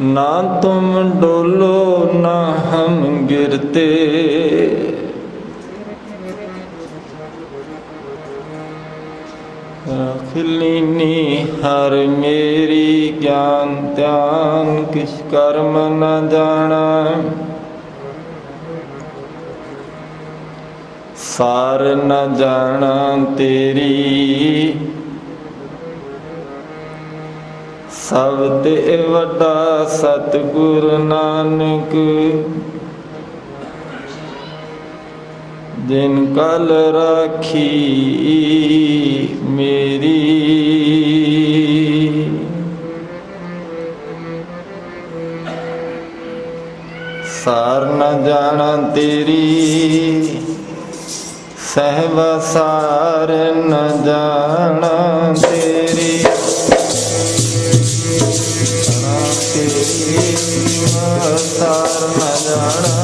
ना तुम डोलो ना हम गिरते, रख लीनी हर मेरी ज्ञान ध्यान, किस कर्म न जाना। सार न जाना तेरी सब ते वड्डा सतगुरु नानक। जिन कल राखी मेरी, सार न जाना तेरी सहबा सार न जाना तेरी। सार न जाना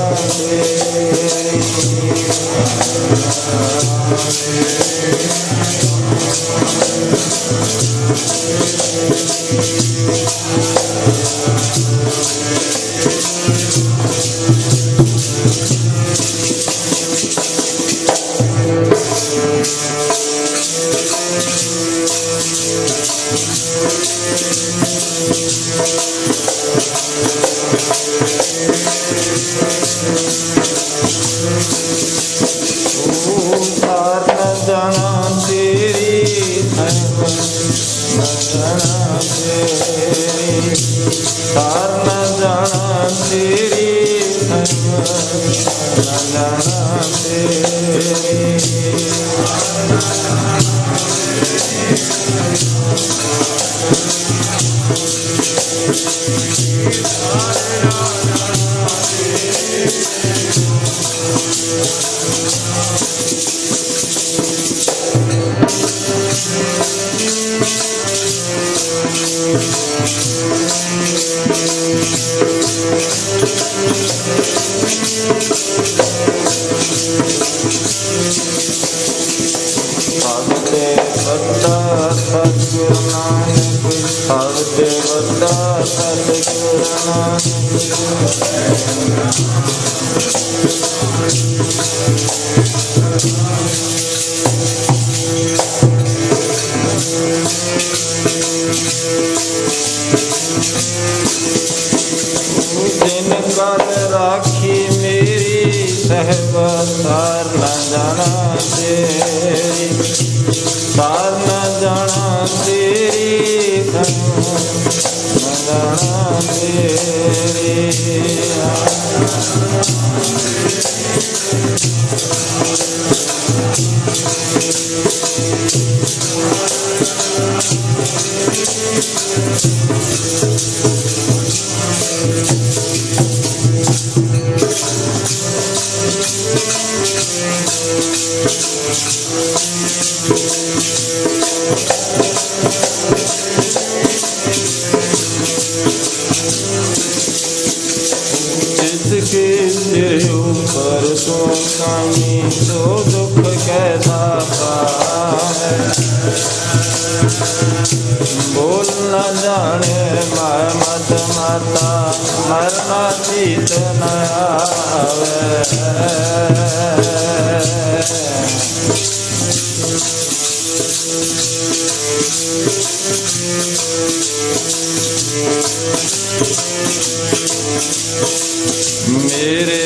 मेरे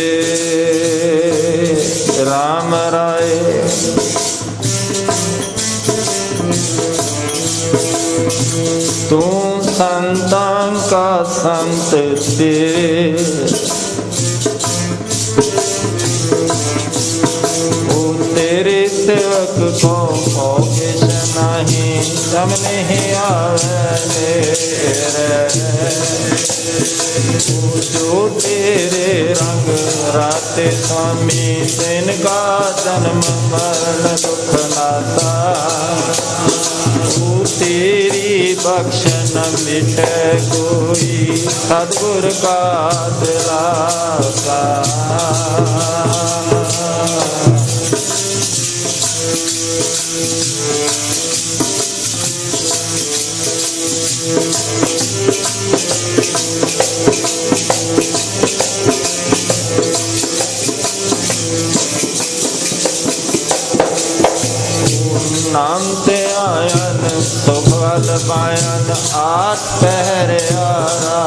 राम राय तू संतान का संत तेरे, ओ तेरे सेवक को किस नहीं जम नहीं आवे जो तेरे रंग राते स्वामी तिनका जन्म मरण दुख नाता, तू तेरी बख्श न मिटे कोई सतगुर का दिलासा। नाम ते आयन सुखवल पायन आठ पहर आरा,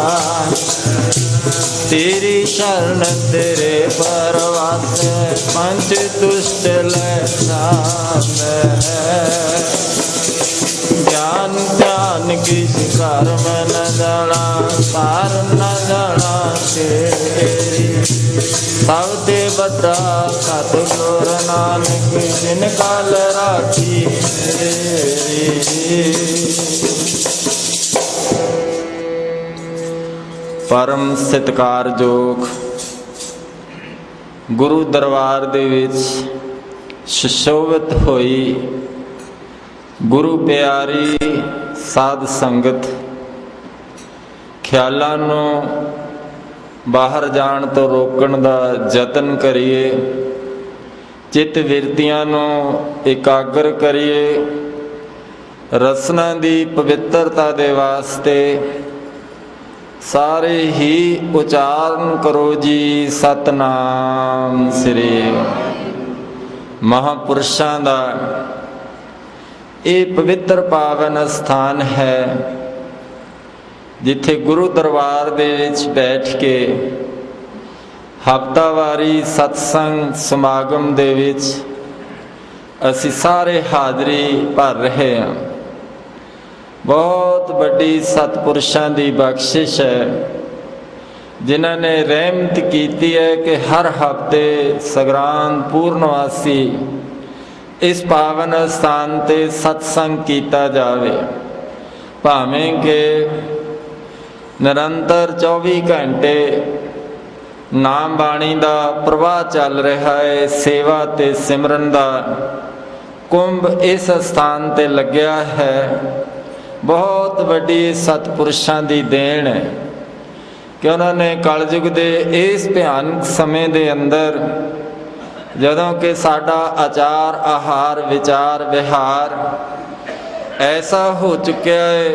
तेरी शरण तेरे परवास पंच दुष्ट लैसामे, ज्ञान ध्यान किस कर्म न जाना सार न जाना तेरी, सब ते बड़ा सतगुर नानक जिन काल राखी तेरी। परम सत्कारयोग गुरु दरबार दे विच सुशोभित होई गुरु प्यारी साध संगत, ख्यालां नूं बाहर जाण तो रोकण दा यतन करिए, चित विरतियां नूं एकाग्र करिए, रसना दी पवित्रता दे वास्ते सारे ही उचारण करो जी सतनाम श्री। महापुरुषां दा ये पवित्र पावन स्थान है जिथे गुरु दरबार दे विच बैठ के हफ्तावारी सत्संग समागम दे विच असी सारे हाजरी भर रहे हैं। बहुत बड़ी सतपुरुषां दी बख्शिश है जिन्हां ने रहमत कीती है कि हर हफ्ते सगरांद पूर्णवासी इस पावन स्थान ते सत्संग कीता जावे, भावें के निरंतर 24 घंटे नाम बाणी दा प्रवाह चल रहा है, सेवा ते सिमरन दा कुंभ इस स्थान ते लग्या है। बहुत बड़ी सतपुरुषां दी देन है कि उन्होंने कलयुग दे इस भयानक समय दे अंदर जदों कि साडा आचार आहार विचार विहार ऐसा हो चुका है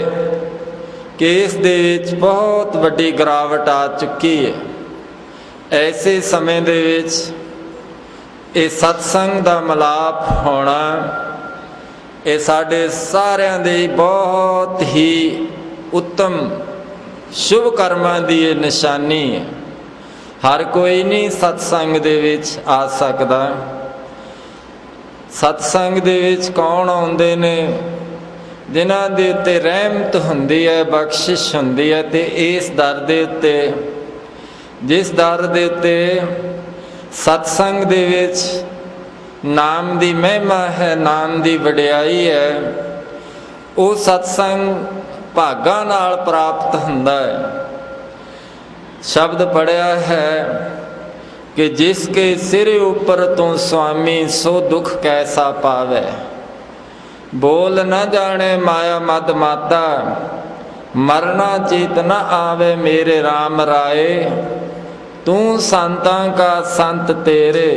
कि इस दे विच बहुत बड़ी गिरावट आ चुकी है। ऐसे समय दे विच ये सत्संग दा मिलाप होना ये साडे सारिਆਂ दे बहुत ही उत्तम शुभ कर्मां दी निशानी है। हर कोई नहीं सत्संग दे विच आ सकदा। सत्संग दे विच कौन आउंदे ने जिन्हां दे उत्ते रहमत हुंदी है, बख्शिश हुंदी है। ते इस दर दे उत्ते जिस दर दे उत्ते सत्संग दे विच नाम दी महिमा है, नाम दी वडियाई है, वो सत्संग भागां नाल प्राप्त हुंदा है। शब्द पढ़िया है कि जिसके सिर ऊपर तो स्वामी सो दुख कैसा पावे, बोल न जाने माया मद माता, मरना चेत न आवे मेरे राम राय। तू संतां का संत तेरे,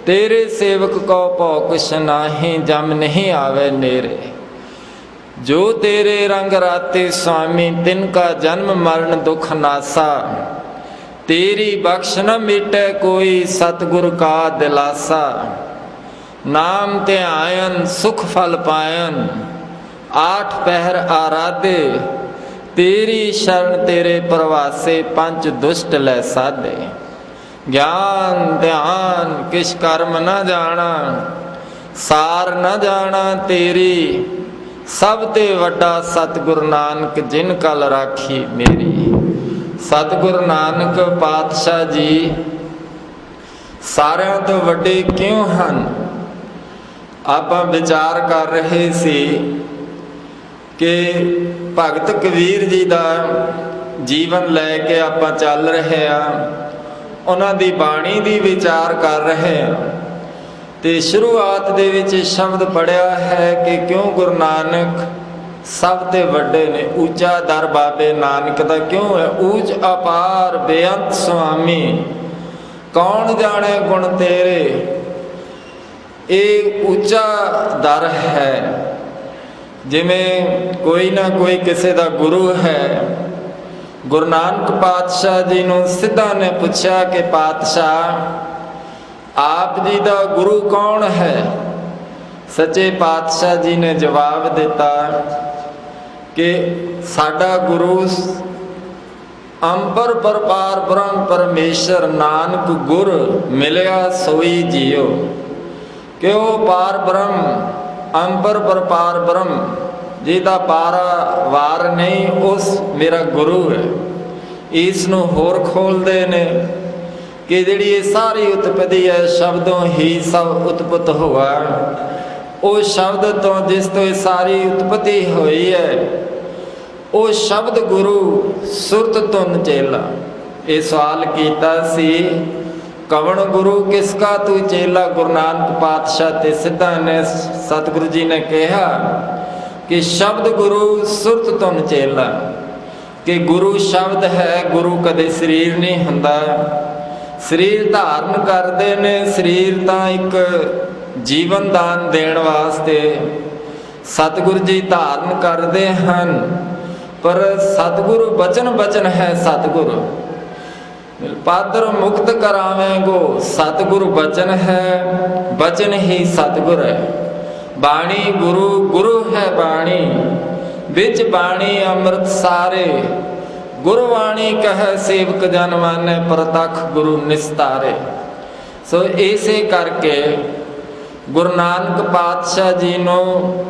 तेरे सेवक को भौ कुछ नाही, जम नहीं आवे नेरे। जो तेरे रंग राते स्वामी तिनका जन्म मरण दुख नासा, तेरी बख्श न मिटे कोई सतगुर का दिलासा। नाम ते आयन सुख फल पायन, आठ पहर आराधे, तेरी शरण तेरे प्रवासे पंच दुष्ट लै साधे। ज्ञान ध्यान किस कर्म न जाना, सार न जाना तेरी, सब ते वड्डा सतगुरु नानक जिन कल राखी मेरी। सतगुरु नानक पातशाह जी सारिਆਂ ਤੋਂ ਵੱਡੇ ਕਿਉਂ ਹਨ? ਆਪਾਂ ਵਿਚਾਰ ਕਰ ਰਹੇ ਸੀ ਕਿ ਭਗਤ ਕਬੀਰ ਜੀ ਦਾ ਜੀਵਨ ਲੈ ਕੇ ਆਪਾਂ ਚੱਲ ਰਹੇ ਹਾਂ, ਉਹਨਾਂ ਦੀ ਬਾਣੀ ਦੀ ਵਿਚਾਰ ਕਰ ਰਹੇ ਹਾਂ। ਤੇ ਸ਼ੁਰੂਆਤ ਦੇ ਵਿੱਚ ਸ਼ਬਦ ਪੜਿਆ ਹੈ ਕਿ ਕਿਉਂ ਗੁਰੂ ਨਾਨਕ ਸਭ ਤੇ ਵੱਡੇ ਨੇ। ਉੱਚਾ ਦਰ ਬਾਬੇ ਨਾਨਕ ਦਾ ਕਿਉਂ ਹੈ? ਊਚ ਅਪਾਰ ਬੇਅੰਤ ਸੁਆਮੀ, ਕੌਣ ਜਾਣੇ ਗੁਣ ਤੇਰੇ। ਇਹ ਉੱਚਾ ਦਰ ਹੈ। ਜਿਵੇਂ ਕੋਈ ਨਾ ਕੋਈ ਕਿਸੇ ਦਾ ਗੁਰੂ ਹੈ। ਗੁਰੂ ਨਾਨਕ ਪਾਤਸ਼ਾਹ ਜੀ ਨੂੰ ਸਿੱਧਾ ਨੇ ਪੁੱਛਿਆ ਕਿ ਪਾਤਸ਼ਾਹ ਆਪ ਜੀ ਦਾ ਗੁਰੂ ਕੌਣ ਹੈ? ਸੱਚੇ ਪਾਤਸ਼ਾਹ ਜੀ ਨੇ ਜਵਾਬ ਦਿੱਤਾ ਕਿ ਸਾਡਾ ਗੁਰੂ ਅੰਬਰ ਪਰਪਾਰ ਬ੍ਰਹਮ ਪਰਮੇਸ਼ਰ ਨਾਨਕ ਗੁਰ ਮਿਲਿਆ ਸੋਈ ਜੀਓ। ਕਿ ਉਹ ਪਾਰ ਬ੍ਰਹਮ ਅੰਬਰ ਪਰਪਾਰ ਬ੍ਰਹਮ ਜਿਹਦਾ ਪਾਰਾ ਵਾਰ ਨਹੀਂ, ਉਸ ਮੇਰਾ ਗੁਰੂ ਹੈ। ਇਸ ਨੂੰ ਹੋਰ ਖੋਲਦੇ ਨੇ ਕਿ ਜਿਹੜੀ ਇਹ ਸਾਰੀ ਉਤਪਤੀ ਹੈ ਸ਼ਬਦੋਂ ਹੀ ਸਭ ਉਤਪਤ ਹੋਆ। ਉਹ ਸ਼ਬਦ ਤੋਂ ਜਿਸ ਤੋਂ ਇਹ ਸਾਰੀ ਉਤਪਤੀ ਹੋਈ ਹੈ ਉਹ ਸ਼ਬਦ ਗੁਰੂ ਸੁਰਤ ਧੁਨ ਚੇਲਾ। ਇਹ ਸਵਾਲ ਕੀਤਾ ਸੀ ਕਵਣ ਗੁਰੂ ਕਿਸ ਕਾ ਤੂੰ ਚੇਲਾ। ਗੁਰੂ ਨਾਨਕ ਪਾਤਸ਼ਾਹ ਤੇ ਸਿੱਧਾ ਨੇ ਸਤਿਗੁਰੂ ਜੀ ਨੇ ਕਿਹਾ ਕਿ ਸ਼ਬਦ ਗੁਰੂ ਸੁਰਤ ਧੁਨ ਚੇਲਾ। ਕਿ ਗੁਰੂ ਸ਼ਬਦ ਹੈ, ਗੁਰੂ ਕਦੇ ਸਰੀਰ ਨਹੀਂ ਹੁੰਦਾ। ਸਰੀਰ ਧਾਰਨ ਕਰਦੇ ਨੇ। ਸਰੀਰ ਤਾਂ ਇੱਕ ਜੀਵਨ ਦਾਨ ਦੇਣ ਵਾਸਤੇ ਸਤਿਗੁਰੂ ਜੀ ਧਾਰਨ ਕਰਦੇ ਹਨ, ਪਰ ਸਤਿਗੁਰੂ ਬਚਨ ਹੈ। ਸਤਿਗੁਰੂ ਪਾਦਰ ਮੁਕਤ ਕਰਾਵੇਂਗੋ। ਸਤਿਗੁਰੂ ਬਚਨ ਹੈ, ਬਚਨ ਹੀ ਸਤਿਗੁਰ ਹੈ। ਬਾਣੀ ਗੁਰੂ ਹੈ ਬਾਣੀ, ਵਿੱਚ ਬਾਣੀ ਅੰਮ੍ਰਿਤ ਸਾਰੇ। ਗੁਰਬਾਣੀ ਕਹੈ ਸੇਵਕ ਜਨ ਮਾਨੈ, ਪ੍ਰਤੱਖ ਗੁਰੂ ਨਿਸਤਾਰੇ। ਸੋ ਇਸੇ ਕਰਕੇ ਗੁਰੂ ਨਾਨਕ ਪਾਤਸ਼ਾਹ ਜੀ ਨੂੰ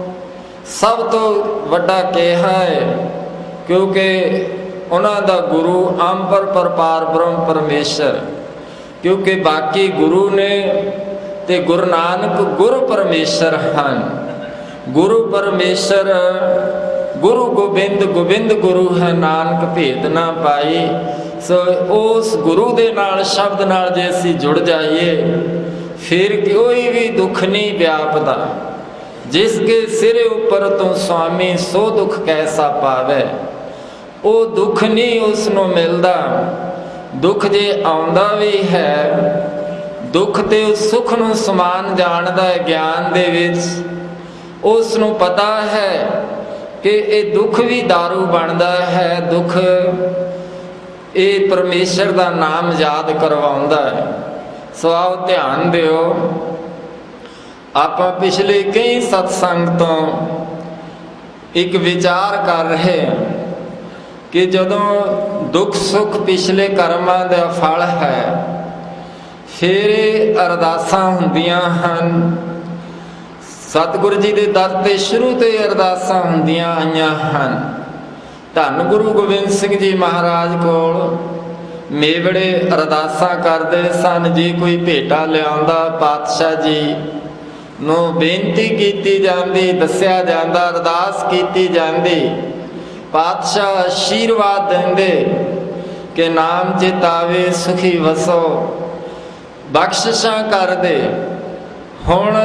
ਸਭ ਤੋਂ ਵੱਡਾ ਕਿਹਾ ਹੈ, ਕਿਉਂਕਿ ਉਹਨਾਂ ਦਾ ਗੁਰੂ ਅੰਬਰ ਪਰਪਾਰ ਬ੍ਰਹਮ ਪਰਮੇਸ਼ਰ। ਕਿਉਂਕਿ ਬਾਕੀ ਗੁਰੂ ਨੇ ਤੇ ਗੁਰੂ ਨਾਨਕ ਗੁਰੂ ਪਰਮੇਸ਼ਰ ਹਨ। ਗੁਰੂ ਪਰਮੇਸ਼ਰ ਗੁਰੂ ਗੋਬਿੰਦ ਗੁਰੂ ਹੈ, ਨਾਨਕ ਭੇਦ ਨਾ ਪਾਈ। ਸੋ ਉਸ ਗੁਰੂ ਦੇ ਨਾਲ ਸ਼ਬਦ ਨਾਲ ਜੇ ਅਸੀਂ ਜੁੜ ਜਾਈਏ ਫਿਰ ਕੋਈ ਵੀ ਦੁੱਖ ਨਹੀਂ ਵਿਆਪਦਾ। ਜਿਸ ਕੇ ਸਿਰੇ ਉੱਪਰ ਤੋਂ ਸੁਆਮੀ ਸੋ ਦੁੱਖ ਕੈਸਾ ਪਾਵੇ। ਉਹ ਦੁੱਖ ਨਹੀਂ ਉਸ ਨੂੰ ਮਿਲਦਾ। ਦੁੱਖ ਜੇ ਆਉਂਦਾ ਵੀ ਹੈ, ਦੁੱਖ ਤੇ ਉਸ ਸੁੱਖ ਨੂੰ ਸਮਾਨ ਜਾਣਦਾ ਹੈ ਗਿਆਨ ਦੇ ਵਿੱਚ। ਉਸ ਨੂੰ ਪਤਾ ਹੈ ਕਿ ਇਹ ਦੁੱਖ ਵੀ ਦਾਰੂ ਬਣਦਾ ਹੈ। ਦੁੱਖ ਇਹ ਪਰਮੇਸ਼ਰ ਦਾ ਨਾਮ ਯਾਦ ਕਰਵਾਉਂਦਾ ਹੈ। ਸੋ ਆਓ ਧਿਆਨ ਦਿਓ, ਆਪਾਂ ਪਿਛਲੇ ਕਈ ਸਤਸੰਗ ਤੋਂ ਇੱਕ ਵਿਚਾਰ ਕਰ ਰਹੇ ਹਾਂ ਕਿ ਜਦੋਂ ਦੁੱਖ ਸੁੱਖ ਪਿਛਲੇ ਕਰਮਾਂ ਦਾ ਫਲ ਹੈ, ਫਿਰ ਇਹ ਅਰਦਾਸਾਂ ਹੁੰਦੀਆਂ ਹਨ। ਸਤਿਗੁਰੂ ਜੀ ਦੇ ਦਰ ਤੇ ਸ਼ੁਰੂ ਤੋਂ ਅਰਦਾਸਾਂ ਹੁੰਦੀਆਂ ਆਈਆਂ ਹਨ। ਧੰਨ ਗੁਰੂ ਗੋਬਿੰਦ ਸਿੰਘ ਜੀ ਮਹਾਰਾਜ ਕੋਲ ਮੇਵੜੇ ਅਰਦਾਸਾਂ ਕਰਦੇ ਸਨ। ਜੇ ਕੋਈ ਭੇਟਾ ਲਿਆਉਂਦਾ ਪਾਤਸ਼ਾਹ ਜੀ ਨੂੰ ਬੇਨਤੀ ਕੀਤੀ ਜਾਂਦੀ, ਦੱਸਿਆ ਜਾਂਦਾ, ਅਰਦਾਸ ਕੀਤੀ ਜਾਂਦੀ। ਪਾਤਸ਼ਾਹ ਆਸ਼ੀਰਵਾਦ ਦਿੰਦੇ ਕਿ ਨਾਮ ਚਿਤਾਵੇ ਸੁਖੀ ਵਸੋ, ਬਖਸ਼ਿਸ਼ਾਂ ਕਰਦੇ। ਹੁਣ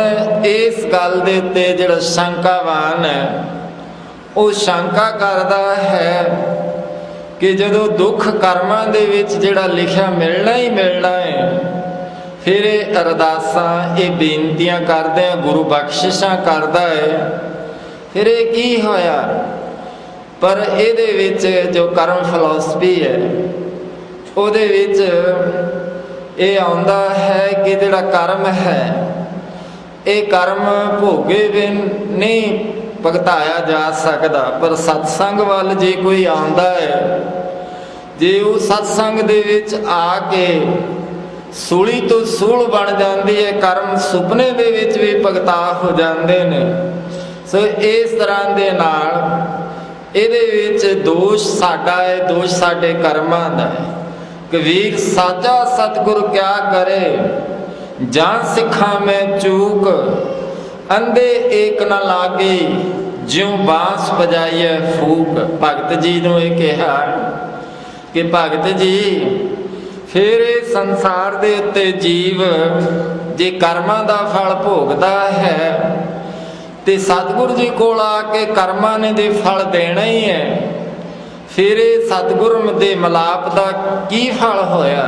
ਇਸ ਗੱਲ ਦੇ ਉੱਤੇ ਜਿਹੜਾ ਸ਼ੰਕਾਵਾਨ ਹੈ ਉਹ ਸ਼ੰਕਾ ਕਰਦਾ ਹੈ ਕਿ ਜਦੋਂ ਦੁੱਖ ਕਰਮਾਂ ਦੇ ਵਿੱਚ ਜਿਹੜਾ ਲਿਖਿਆ ਮਿਲਣਾ ਹੀ ਮਿਲਣਾ ਹੈ, ਫਿਰ ਇਹ ਅਰਦਾਸਾਂ ਇਹ ਬੇਨਤੀਆਂ ਕਰਦੇ ਆ, ਗੁਰੂ ਬਖਸ਼ਿਸ਼ਾਂ ਕਰਦਾ ਹੈ। ਫਿਰ ਇਹ ਕੀ ਹੋਇਆ? ਪਰ ਇਹਦੇ ਵਿੱਚ ਜੋ ਕਰਮ ਫਿਲਾਸਫੀ ਹੈ ਉਹਦੇ ਵਿੱਚ ਇਹ ਆਉਂਦਾ ਹੈ ਕਿ ਜਿਹੜਾ ਕਰਮ ਹੈ ਇਹ ਕਰਮ ਭੋਗੇ ਬਿਨ ਨਹੀਂ ਭੁਗਤਾਇਆ ਜਾ ਸਕਦਾ। ਪਰ ਸਤਸੰਗ ਵੱਲ ਜੇ ਕੋਈ ਆਉਂਦਾ ਹੈ, ਜੇ ਉਹ ਸਤਸੰਗ ਦੇ ਵਿੱਚ ਆ ਕੇ ਸੂਲੀ ਤੋਂ ਸੂਲ ਬਣ ਜਾਂਦੀ ਹੈ, ਕਰਮ ਸੁਪਨੇ ਦੇ ਵਿੱਚ ਵੀ ਭੁਗਤਾ ਹੋ ਜਾਂਦੇ ਨੇ। सो इस तरह दे नाल इहदे विच दोष साडा है, दोष साडे कर्मां दा है। कबीर साचा सतगुर क्या करे, जान सिखा में चूक, अंधे एक न लागे, ज्यों बांस बजाइए फूक। भगत जी नूं ये कहा कि भगत जी फिर इस संसार दे उत्ते जीव जे कर्मां दा फल भोगदा है ते सतगुरु जी कोल आके कर्मां ने दे फल देना ही है, फिर सतगुरु दे मिलाप दा की फल होया।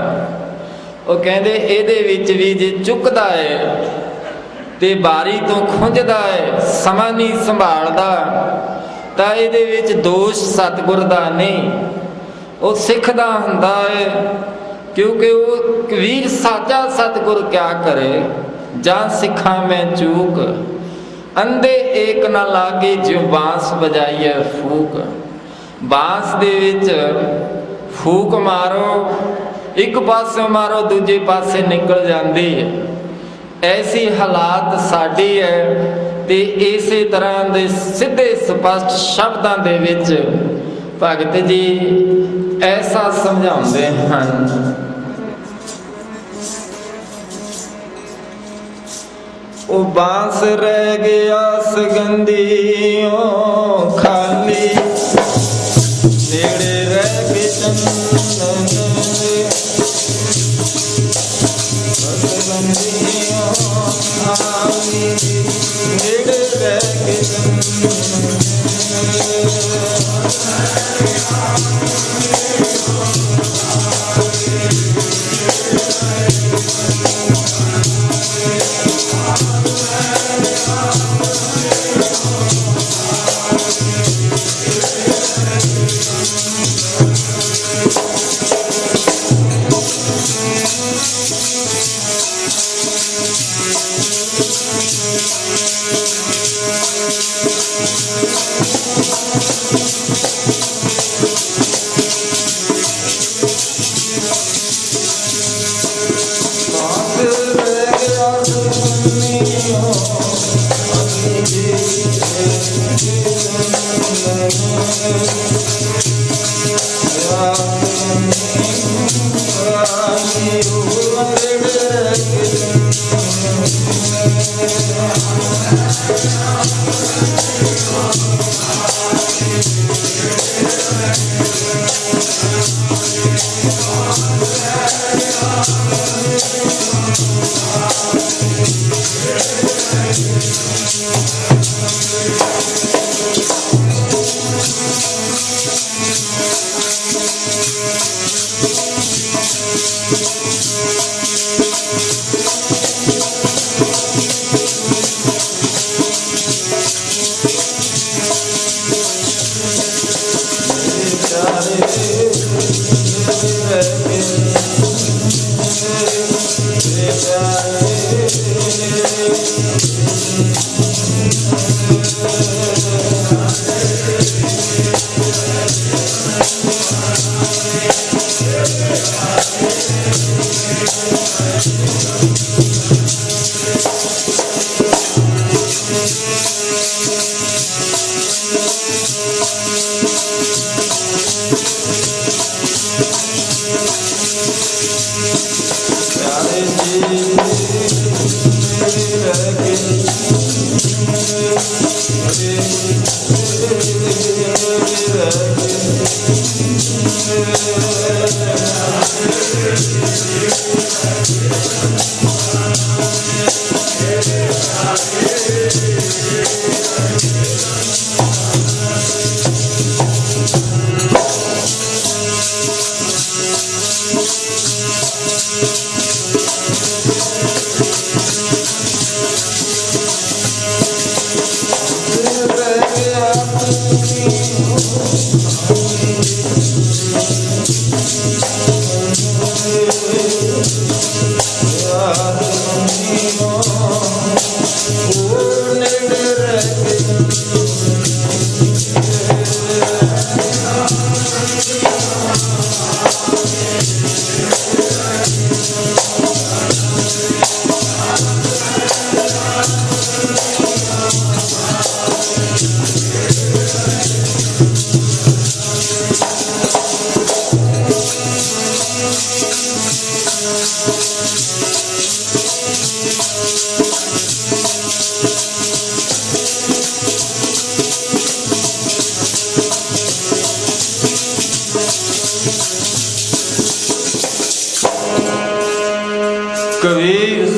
वो कहंदे इहदे विच भी जे चुकदा है ते बारी तो खुंजदा है, समा नहीं संभालदा, तां इहदे विच दोष सतगुर दा नहीं, वो सिख दा हुंदा है। क्योंकि वो कबीर साचा सतगुर क्या करे, जान सिखा में चूक, अंधे एक न लागे, जो बांस बजाइए फूक। बांस दे विच फूक मारो, एक पासे मारो दूजे पासे निकल जाती है। ऐसी हालात साडी है। ते इसे तरह दे सीधे स्पष्ट शब्दां दे विच भगत जी ऐसा समझाउंदे हन। ओ बांस रह गया सगंधियों खाली, नेड़े रह के चंदन सगंधियों खाली, नेड़े रह के चंदन।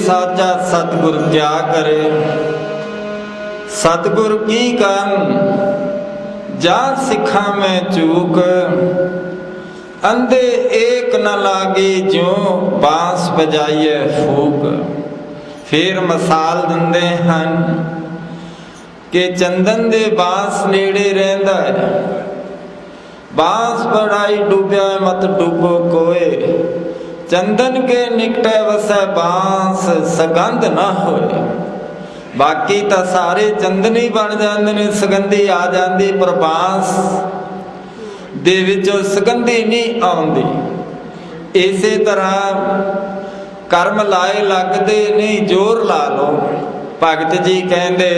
साचा सतगुर क्या करे। सतगुर की करन जा सिखा में चूक, अंधे एक न लागे ज्यों बांस बजाइए फूक। फिर मिसाल दिंदे हन कि चंदन दे बांस नेड़े रहिंदा है, बांस बड़ाई डूबिया मत डूबो कोए, चंदन के निकटे वसै बांस सगंध न होए। बाकी तो सारे चंदनी बन जाते ने, सगंधी आ जाती, पर बांस दे विचों सगंधी नहीं आउंदी। इसे तरह कर्म लाए लगदे नहीं, जोर ला लो। भगत जी कहंदे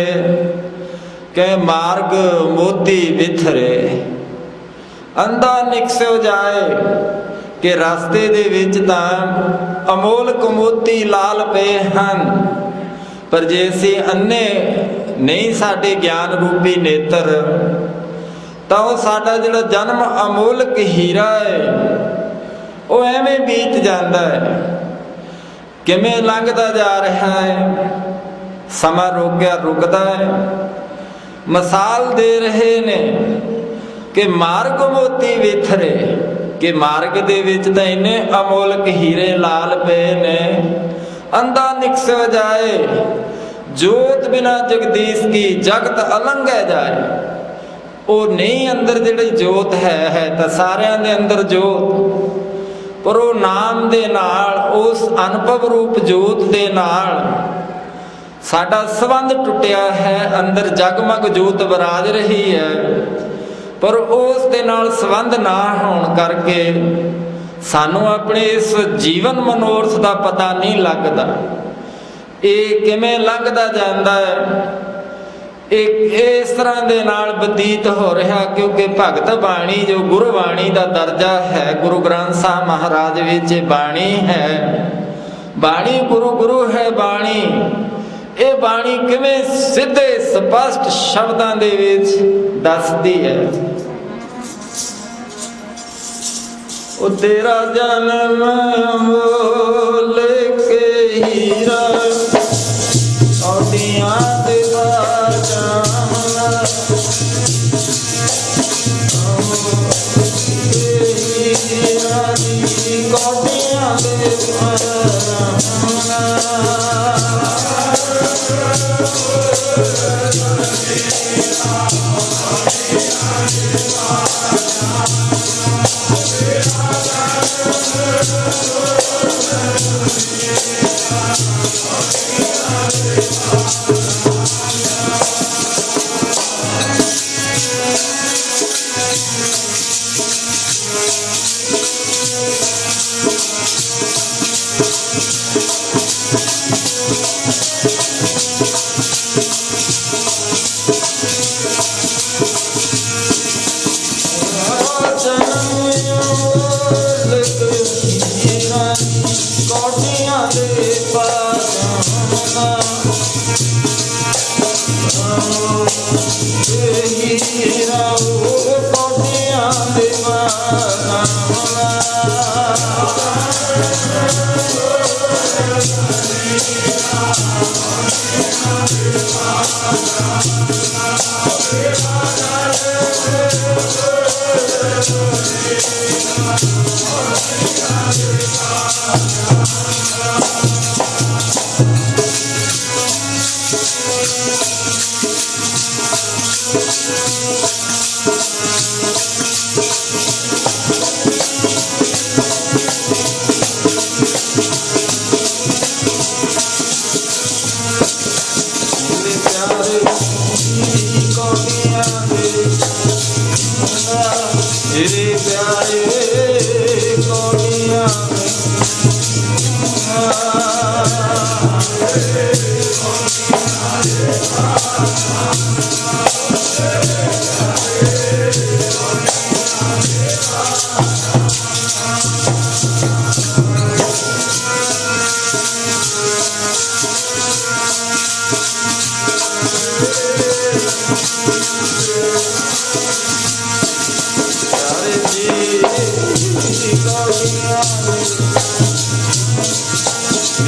कि मार्ग मोती विथरे, अंधा निकसो जाए कि रास्ते दे विच तां अमोलक मोती लाल पे हन, पर जे असीं अन्ने नहीं साडे ज्ञान रूपी नेत्र, तां ओह साडा जिहड़ा जन्म अमोलक हीरा है वो एवें बीत जाता है। किवें लंघदा जा रहा है, समा रोकिया रुकदा है। मिसाल दे रहे ने कि मार्ग मोती विथरे, कि मार्ग दे विच तां इन्ने अमोलक हीरे लाल पे ने, अंधा निकस जाए जोत बिना जगदीश की जगत अलंघे जाए। वो नहीं अंदर जिहड़ी जोत है तो सारियां दे अंदर जोत, पर वो नाम दे नाल, उस अनुभव रूप जोत दे नाल साडा संबंध टुटिया है। अंदर जगमग जोत बराज रही है, पर उस दे नाल संबंध ना होने करके सानू अपने इस जीवन मनोरथ का पता नहीं लगता। ये किवें लंघदा जांदा है, एक इस तरह दे नाल बतीत हो रहा, क्योंकि भगत बाणी जो गुरबाणी का दर्जा है, गुरु ग्रंथ साहब महाराज विच बाणी है, बाणी गुरु गुरु है बाणी। ये बाणी किवें सीधे स्पष्ट शब्दां दे विच दसदी है। ओ तेरा जन्म मोल के हीरा, औदियां दे बाजाना, हीरा दी कौडियां दे बाजाना।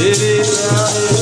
मेरे प्यारे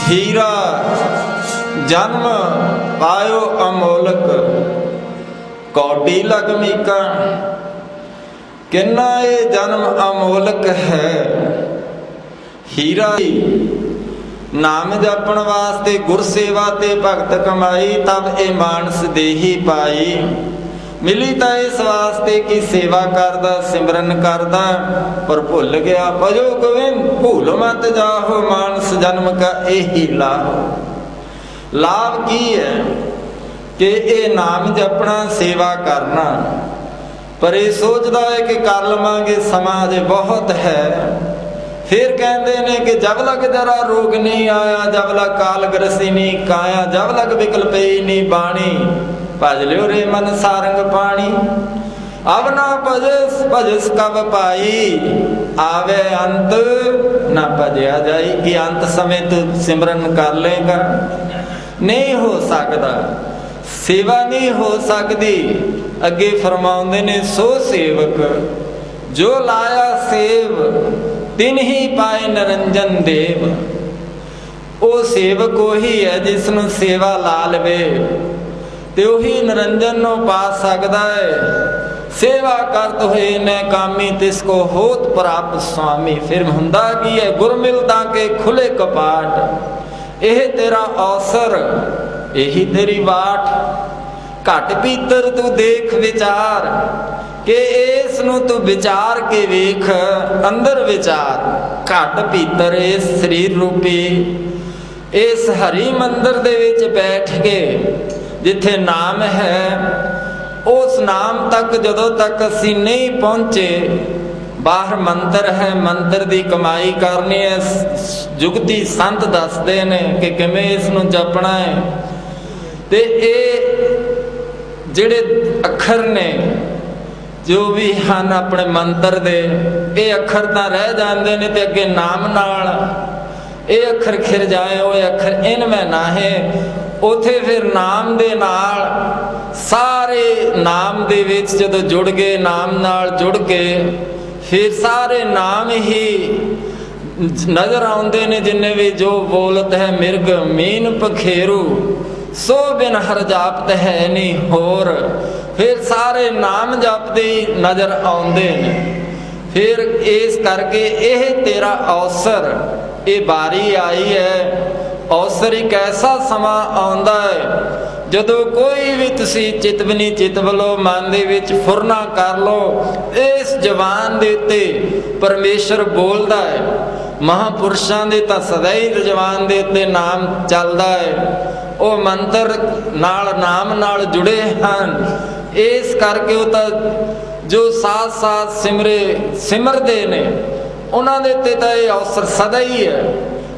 हीरा जन्म पायो अमोलक कौडी लगमीका। किन्ना ये जन्म अमोलक है। हीरा नाम जपण वास्ते गुरसेवा ते भगत कमाई, तब ए मानस देही पाई। मिली तो इस वास्ते की सेवा करदा सिमरन करदा, पर भुल गया भजो गोविंद भूल मत जाहो, मानस जन्म का यही लाभ। लाभ की है कि ये नाम जपना सेवा करना, पर ये सोचता है कि कर लवांगे समाज बहुत है। फिर कहते ने कि जब लग जरा रोग नहीं आया, जब लग काल ग्रसी नहीं काया, जब लग विकल पई नहीं बाणी, भज लियो रे मन सारंग पानी। अब ना भजस भजस कब पाई, आवे अंत ना भजया जाई। कि अंत समय तू सिमरन कर लेगा, नहीं हो सकता, सेवा नहीं हो सकती। अगे फरमाउंदे ने सो सेवक जो लाया सेव, तिन ही पाए निरंजन देव। ओ सेवक वही है जिसनों सेवा ला लवे ते उही निरंजन नो पा सकता है। सेवा करत होए न कामी, तिसको होत प्राप्त स्वामी। फिर हुंदा की है गुर मिलता के खुले कपाट, एह तेरा अवसर यही तेरी बाट। घट पीतर तू देख विचार, के इस नू तू विचार के वेख अंदर विचार। घट पीतर इस शरीर रूपी इस हरी मंदिर दे विच बैठ के जिथे नाम है, उस नाम तक जदों तक असी नहीं पहुंचे, बाहर मंत्र है, मंत्र दी कमाई करनी है। जुगती संत दसदे ने कि किवें इस नूं जपना है। ते ए जिहड़े अखर ने जो भी हैं अपने मंत्र दे, ये अखर तां रह जांदे ने ते अगे नाम नाल ये अखर खिर जाए, वो अखर इनमें ना है। उथे फिर नाम दे नाल सारे नाम दे विच जदों जुड़ गए, नाम नाल जुड़ के फिर सारे नाम ही नजर आउंदे ने। जिन्ने भी जो बोलत है मिर्ग मीन पखेरू, सो बिन हर जापत है नहीं होर। फिर सारे नाम जपदे नजर आउंदे ने। फिर इस करके यह तेरा अवसर, ये बारी आई है। अवसर एक ऐसा समा आउंदा है जदों कोई भी तुसी चितवनी चितव लो, मन दे विच फुरना कर लो, इस जवान दे उत्ते परमेश्वर बोलदा है। महापुरुषां दे तां सदा ही जवान दे उत्ते नाम चलदा है, वो मंत्र नाल नाम नाल जुड़े हन। इस करके वो तां जो साथ साथ सिमरदे ने उन्हां दे उत्ते तां इह अवसर सदा ही है।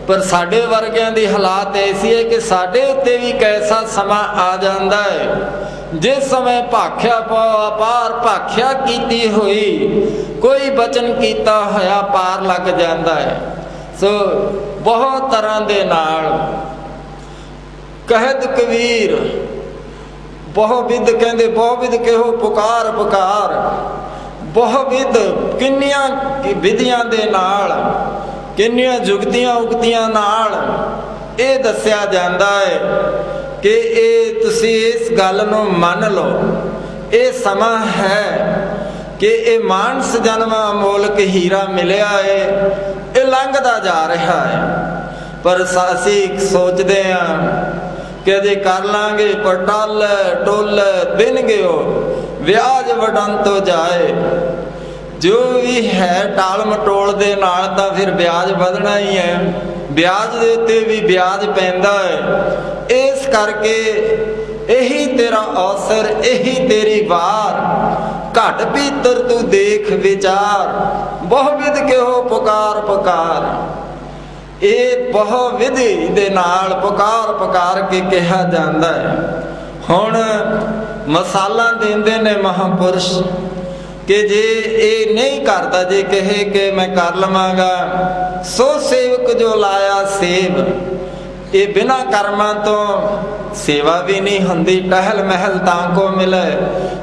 पर साडे वर्गियां दी हालात ऐसी है कि साडे उत्ते भी कैसा समा आ जांदा है जिस समय भाख्या पाओ अपार भाख्या कीती हुई, कोई बचन कीता होया पार लग जांदा है। सो बहुत तरह दे नाल कहत कबीर बहुविध कहंदे, बहुविध कहो पुकार पुकार। बहुविध किन्नियां विधियां दे नाल किन्नियां जुगतियां उगतियां नाल ये दस्या जाता है कि ये तुसी इस गल नूं मन लो, ये समा है कि ये मानस जन्म अमोलक हीरा मिलिया है, ये लंघदा जा रहा है। पर असीं सोचते हैं कि अजे कर लांगे पर टल टुल दिन गयो व्याज वडन तो जाए। जो भी है टाल मटोल दे नाल तां फिर ब्याज वधना ही है, ब्याज दे उत्ते भी ब्याज पैंदा है। इस करके यही तेरा अवसर, यही तेरी वार, घट भीतर तू देख विचार, बहुविध के हो पुकार पुकार। ये बहु विधि दे नाल पुकार पुकार के कहा जाता है। हुण मसाला देंदे ने महापुरुष कि जे ये नहीं करता, जे कहे कि मैं कर लवांगा, सो सेवक जो लाया सेव। ये बिना कर्मां तो सेवा भी नहीं होंदी, टहल महल तां को मिले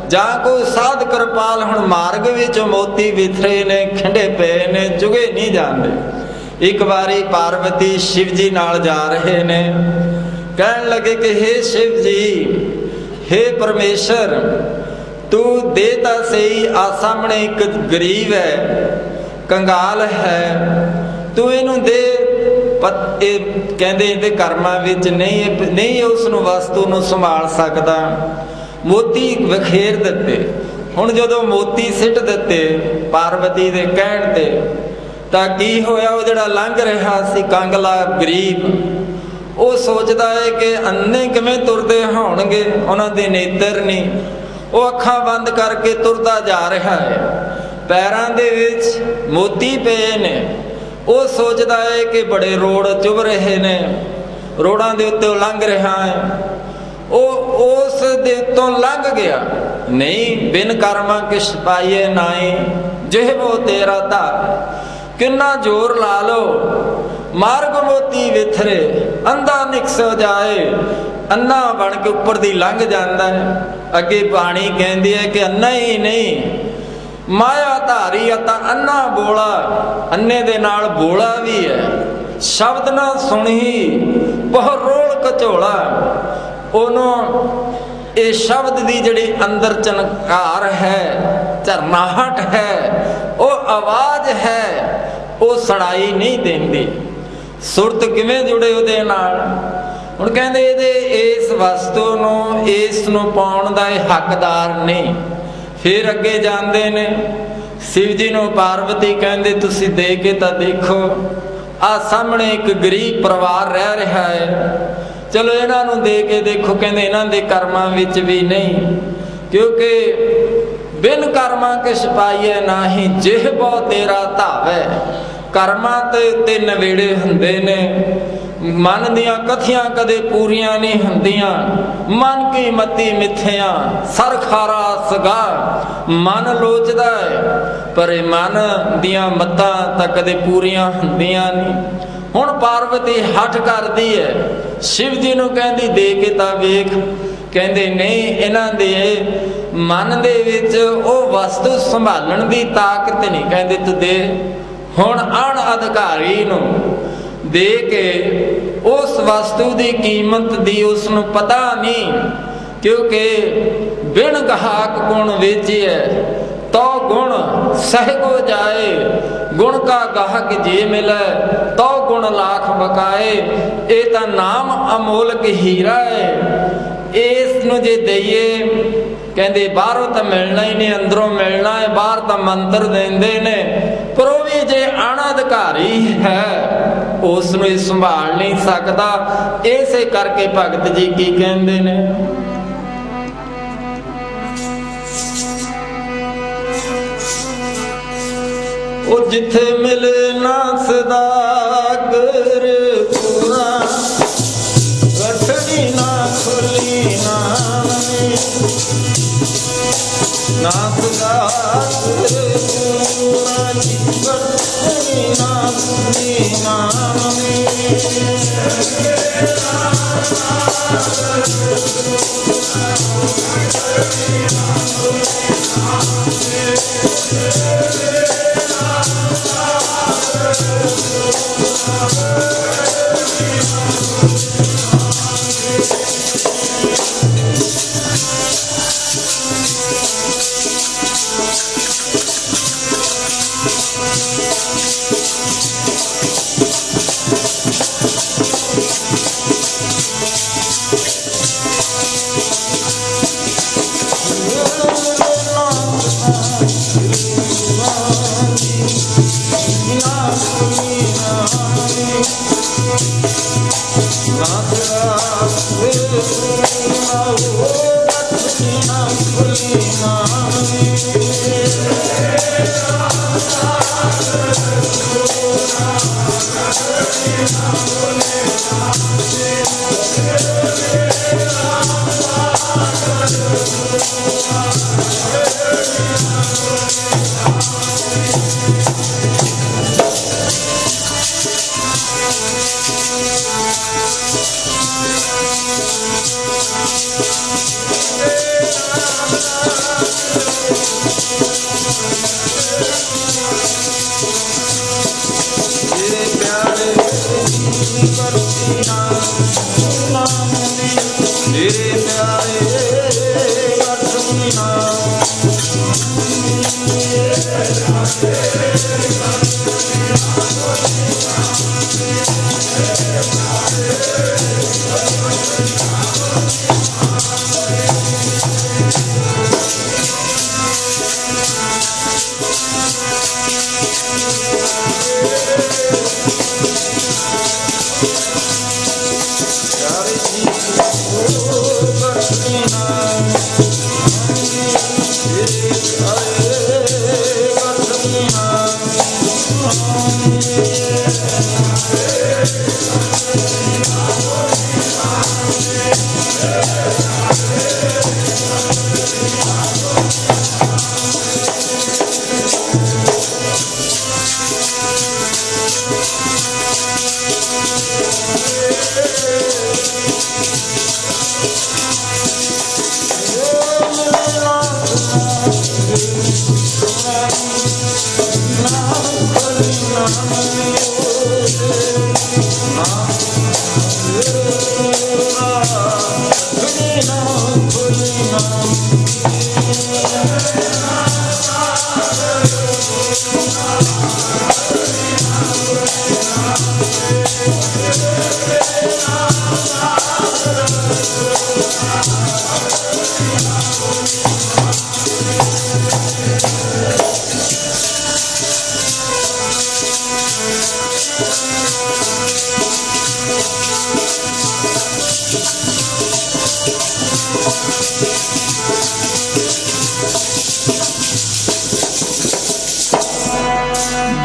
जां कोई साध कृपाल। हुण मार्ग विच मोती विथरे ने, खिंडे पे ने, जुगे नहीं जाते। एक बारी पार्वती शिव जी नाल जा रहे ने, कहन लगे कि हे शिव जी, हे परमेश्वर, तू देता सही, आ सामने एक गरीब है, कंगाल है, तू इनू दे। कहते इहदे कर्मां विच नहीं उसनूं वस्तु नूं संभाल सकदा। मोती वखेर दिते। हुण जदों मोती सिट दिते पार्वती दे कहण ते, तां की होया, वो जिहड़ा लंघ रहा सी कंगला गरीब, वो सोचदा है कि अन्ने किवें तुरदे होणगे, उन्हां दे नेत्र नहीं, वो अखां बंद करके तुरदा जा रहा है, पैरां दे विच मोती पे ने। वो सोचदा है कि बड़े रोड़ चुभ रहे ने, रोड़ां दे उत्ते लंघ रहा है, वो उस दे उत्तों लंघ गया। नहीं बिन कर्मा किश पाइए नाई, जिह वो तेरा धा, किन्ना जोर ला लो, मार्ग मोती विथरे, अंधा निकस जाए। अन्ना बन के उपर दी लंघ जाता है। अगे पानी कहती है कि अन्ना ही नहीं, माया धारी अता अन्ना बोला, अन्ने दे नाल बोला भी है। शब्द ना सुनी बहुत रोल कचोला, ओनों ये शब्द दी जड़ी अंदर चनकार है, झरनाहट है, वो आवाज है, वो सुनाई नहीं देंदी। सुरत किवें जुड़े उहदे नाल। हुण कहंदे इहदे इस वस्तु नूं, इस नूं पाउण दा हकदार नहीं। फिर अगे जांदे ने, शिव जी नूं पार्वती कहंदे तुसीं दे के तां देखो, आ सामने एक गरीब परिवार रह रहा है, चलो इन्हां नूं दे के देखो। कहंदे इन्हां दे कर्मां विच भी नहीं, क्योंकि बिन कर्मां किश पाइए नाही, जिह बहु तेरा धावै। कर्मां ते नवेड़े हुंदे ने, मन दियां कथियां कदे पूरियां नहीं हुंदियां। मन की मती मिथ्या, सर खारा सगा, मन लोचदा है, पर मन दियां मत्तां तां कदे पूरियां हुंदियां नहीं। हुण पार्वती हठ करदी है, शिव जी नूं कहंदी दे के तां वेख। कहंदे नहीं, इन्हां दे मन दे विच ओ वस्तु संभालण दी ताकत नहीं। कहंदे तू दे। हुण अण अधिकारी नूं दे के उस वस्तु की कीमत दी उसनूं पता नहीं, क्योंकि बिन गहाक गुण वेचिए तो गुण सहगो जाए। गुण का गाहक जे मिले तो गुण लाख बकाए। ये तां नाम अमोलक हीरा है, इस नूं जे दईए कहते बाहरों तो मिलना ही नहीं, अंदरों मिलना है। बाहर तो मंत्र देंदे ने, पर वो भी जे अनाधिकारी है उसनूं संभाल नहीं सकता। इसे करके भगत जी की कहते ने, ओ जिथे मिले ना सदागर पूरा, गठड़ी ना खुली नाम में, ना सदागर पूरा की गठड़ी ना खुली नाम में।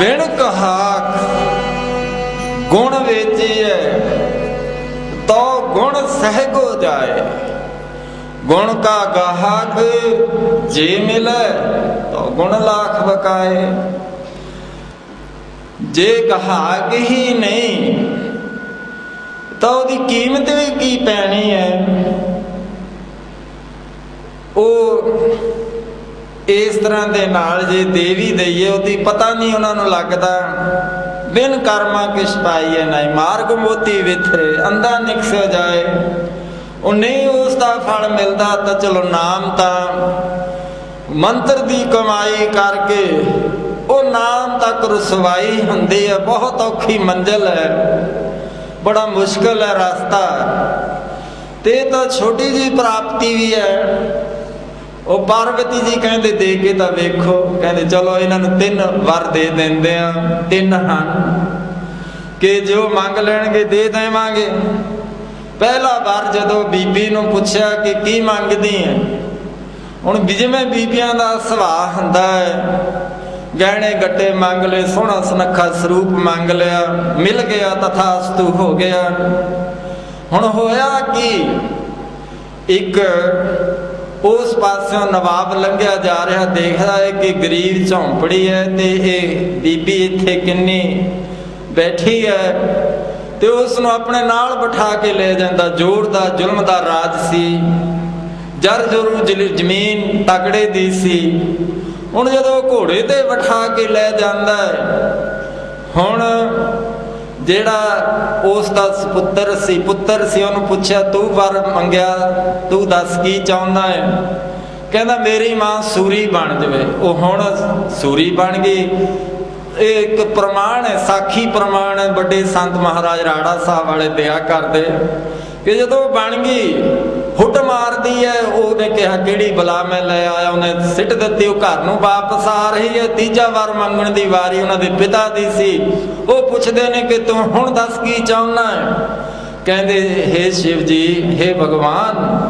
बिन कहाक गुण वेचिए तो गुण सहगो जाए। गुण का गाहक जे मिले तो गुण लाख बकाए। जे गाहक ही नहीं तो उसकी कीमत भी की पैनी है। इस तरह के नाल जे देवी दईए उसकी पता नहीं उन्होंने लगता। बिन कर्मा किस पाइए नहीं मार्ग मोती विथरे अंधा निकस जाए। ਉਹ ਨਹੀਂ ਉਸ ਦਾ ਫਲ ਮਿਲਦਾ ਤਾਂ ਚਲੋ ਨਾਮ ਤਾਂ ਮੰਤਰ ਦੀ ਕਮਾਈ ਕਰਕੇ ਉਹ ਨਾਮ ਤੱਕ ਰਸਵਾਈ ਹੁੰਦੀ ਹੈ। ਬਹੁਤ ਔਖੀ ਮੰਜ਼ਿਲ ਹੈ, ਬੜਾ ਮੁਸ਼ਕਲ ਹੈ ਰਸਤਾ। ਤੇ ਤਾਂ ਛੋਟੀ ਜਿਹੀ ਪ੍ਰਾਪਤੀ ਵੀ ਹੈ। ਉਹ ਪਾਰਵਤੀ ਜੀ ਕਹਿੰਦੇ ਦੇ ਕੇ ਤਾਂ ਵੇਖੋ, ਕਹਿੰਦੇ ਚਲੋ ਇਹਨਾਂ ਨੂੰ 3 ਵਰ ਦੇ ਦਿੰਦੇ ਆ। 3 ਹਨ ਕਿ ਜੋ ਮੰਗ ਲੈਣਗੇ ਦੇ ਦੇਵਾਂਗੇ। ਪਹਿਲਾ ਵਾਰ ਜਦੋਂ ਬੀਬੀ ਨੂੰ ਪੁੱਛਿਆ ਕਿ ਕੀ ਮੰਗਦੀ ਹੈ, ਹੁਣ ਜਿਵੇਂ ਬੀਬੀਆਂ ਦਾ ਸੁਭਾਅ ਹੁੰਦਾ ਹੈ, ਗਹਿਣੇ ਗੱਟੇ ਮੰਗ ਲਏ, ਸੋਹਣਾ ਸੁਨੱਖਾ ਸਰੂਪ ਮੰਗ ਲਿਆ, ਮਿਲ ਗਿਆ, ਤਥਾਸਤੂ ਹੋ ਗਿਆ। ਹੁਣ ਹੋਇਆ ਕਿ ਇੱਕ ਉਸ ਪਾਸਿਓਂ ਨਵਾਬ ਲੰਘਿਆ ਜਾ ਰਿਹਾ, ਦੇਖਦਾ ਹੈ ਕਿ ਗਰੀਬ ਝੌਂਪੜੀ ਹੈ ਤੇ ਇਹ ਬੀਬੀ ਇੱਥੇ ਕਿੰਨੀ ਬੈਠੀ ਹੈ, ਤੇ ਉਸ ਨੂੰ ਆਪਣੇ ਨਾਲ ਬਿਠਾ ਕੇ ਲੈ ਜਾਂਦਾ। ਜ਼ੋਰ ਦਾ ਜ਼ੁਲਮ ਦਾ ਰਾਜ ਸੀ, ਜਰ ਜ਼ਰੂਰ ਜ਼ਮੀਨ ਤਕੜੇ ਦੀ ਸੀ। ਹੁਣ ਜਦੋਂ ਘੋੜੇ ਤੇ ਬਿਠਾ ਕੇ ਲੈ ਜਾਂਦਾ ਹੈ, ਹੁਣ ਜਿਹੜਾ ਉਸ ਦਾ ਪੁੱਤਰ ਸੀ ਉਹਨੂੰ ਪੁੱਛਿਆ ਤੂੰ ਵਰ ਮੰਗਿਆ, ਤੂੰ ਦੱਸ ਕੀ ਚਾਹੁੰਦਾ ਹੈ? ਕਹਿੰਦਾ ਮੇਰੀ ਮਾਂ ਸੂਰੀ ਬਣ ਜਾਵੇ। ਉਹ ਹੁਣ ਸੂਰੀ ਬਣ ਗਈ। ਇਹ ਇੱਕ ਪ੍ਰਮਾਣ ਹੈ, ਸਾਖੀ ਪ੍ਰਮਾਣ ਹੈ, ਵੱਡੇ ਸੰਤ ਮਹਾਰਾਜ ਰਾੜਾ ਸਾਹਿਬ ਵਾਲੇ ਦਿਆ ਕਰਦੇ ਕਿ ਜਦੋਂ ਬਣ ਗਈ ਹੁੱਟ ਮਾਰਦੀ ਹੈ। ਉਹਨੇ ਕਿਹਾ ਕਿਹੜੀ ਬਲਾ ਮੈਂ ਲੈ ਆਇਆ, ਉਹਨੇ ਸਿੱਟ ਦਿੱਤੀ। ਉਹ ਘਰ ਨੂੰ ਵਾਪਸ ਆ ਰਹੀ ਹੈ। ਤੀਜਾ ਵਾਰ ਮੰਗਣ ਦੀ ਵਾਰੀ ਉਹਨਾਂ ਦੇ ਪਿਤਾ ਦੀ ਸੀ। ਉਹ ਪੁੱਛਦੇ ਨੇ ਕਿ ਤੂੰ ਹੁਣ ਦੱਸ ਕੀ ਚਾਹੁੰਦਾ ਹੈ? ਕਹਿੰਦੇ ਹੇ ਸ਼ਿਵ ਜੀ, ਹੇ ਭਗਵਾਨ,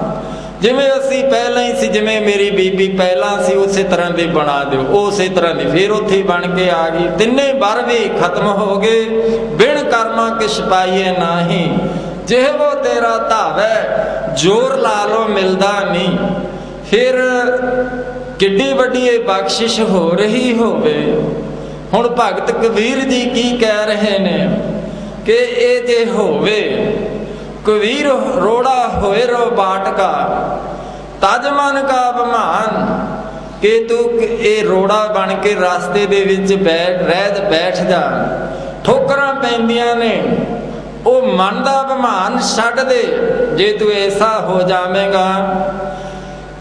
ਜਿਵੇਂ ਅਸੀਂ ਪਹਿਲਾਂ ਹੀ ਸੀ, ਜਿਵੇਂ ਮੇਰੀ ਬੀਬੀ ਪਹਿਲਾਂ ਸੀ ਉਸੇ ਤਰ੍ਹਾਂ ਦੀ ਬਣਾ ਦਿਓ। ਉਸੇ ਤਰ੍ਹਾਂ ਦੀ ਫਿਰ ਉੱਥੇ ਹੀ ਬਣ ਕੇ ਆ ਗਈ। ਤਿੰਨੇ ਵਰ ਵੀ ਖਤਮ ਹੋ ਗਏ। ਬਿਨ ਕਰਮਾ ਕਿਛ ਪਾਈਏ ਨਾਹੀ, ਜਿਹੋ ਤੇਰਾ ਧਾਵੈ ਜ਼ੋਰ ਲਾ ਲੋ ਮਿਲਦਾ ਨਹੀਂ। ਫਿਰ ਕਿੱਡੀ ਵੱਡੀ ਇਹ ਬਖਸ਼ਿਸ਼ ਹੋ ਰਹੀ ਹੋਵੇ। ਹੁਣ ਭਗਤ ਕਬੀਰ ਜੀ ਕੀ ਕਹਿ ਰਹੇ ਨੇ ਕਿ ਇਹ ਜੇ ਹੋਵੇ ਕਬੀਰ ਰੋੜਾ ਹੋਏ ਰੋ ਬਾਟਕਾ, ਤਜ ਮਨ ਕਾ ਅਭਿਮਾਨ, ਕਿ ਤੂੰ ਇਹ ਰੋੜਾ ਬਣ ਕੇ ਰਸਤੇ ਦੇ ਵਿੱਚ ਬੈਠ ਜਾ। ਠੋਕਰਾਂ ਪੈਂਦੀਆਂ ਨੇ, ਉਹ ਮਨ ਦਾ ਅਭਿਮਾਨ ਛੱਡ ਦੇ। ਜੇ ਤੂੰ ਐਸਾ ਹੋ ਜਾਵੇਂਗਾ,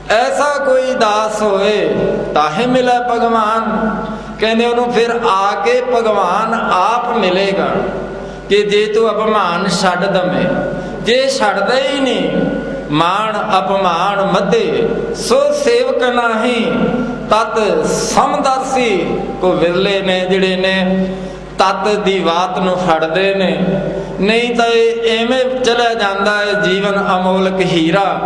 ਐਸਾ ਕੋਈ ਦਾਸ ਹੋਏ ਤਾਹੇ ਮਿਲੇ ਭਗਵਾਨ। ਕਹਿੰਦੇ ਉਹਨੂੰ ਫਿਰ ਆ ਕੇ ਭਗਵਾਨ ਆਪ ਮਿਲੇਗਾ ਕਿ ਜੇ ਤੂੰ ਅਭਿਮਾਨ ਛੱਡ ਦਵੇਂ। ਜੇ ਛੱਡਦਾ ਹੀ ਨਹੀਂ, ਮਾਣ ਅਪਮਾਨ ਮੱਧੇ ਸੋ ਸੇਵਕ ਨਾਹੀ, ਤਤ ਸਮਦਰਸੀ ਕੋ ਵਿਰਲੇ ਨੇ ਜਿਹੜੇ ਨੇ ਤਤ ਦੀ ਬਾਤ ਨੂੰ ਫੜਦੇ ਨੇ। ਨਹੀਂ ਤਾਂ ਇਹ ਐਵੇਂ ਚਲਿਆ ਜਾਂਦਾ ਹੈ ਜੀਵਨ ਅਮੋਲਕ ਹੀਰਾ,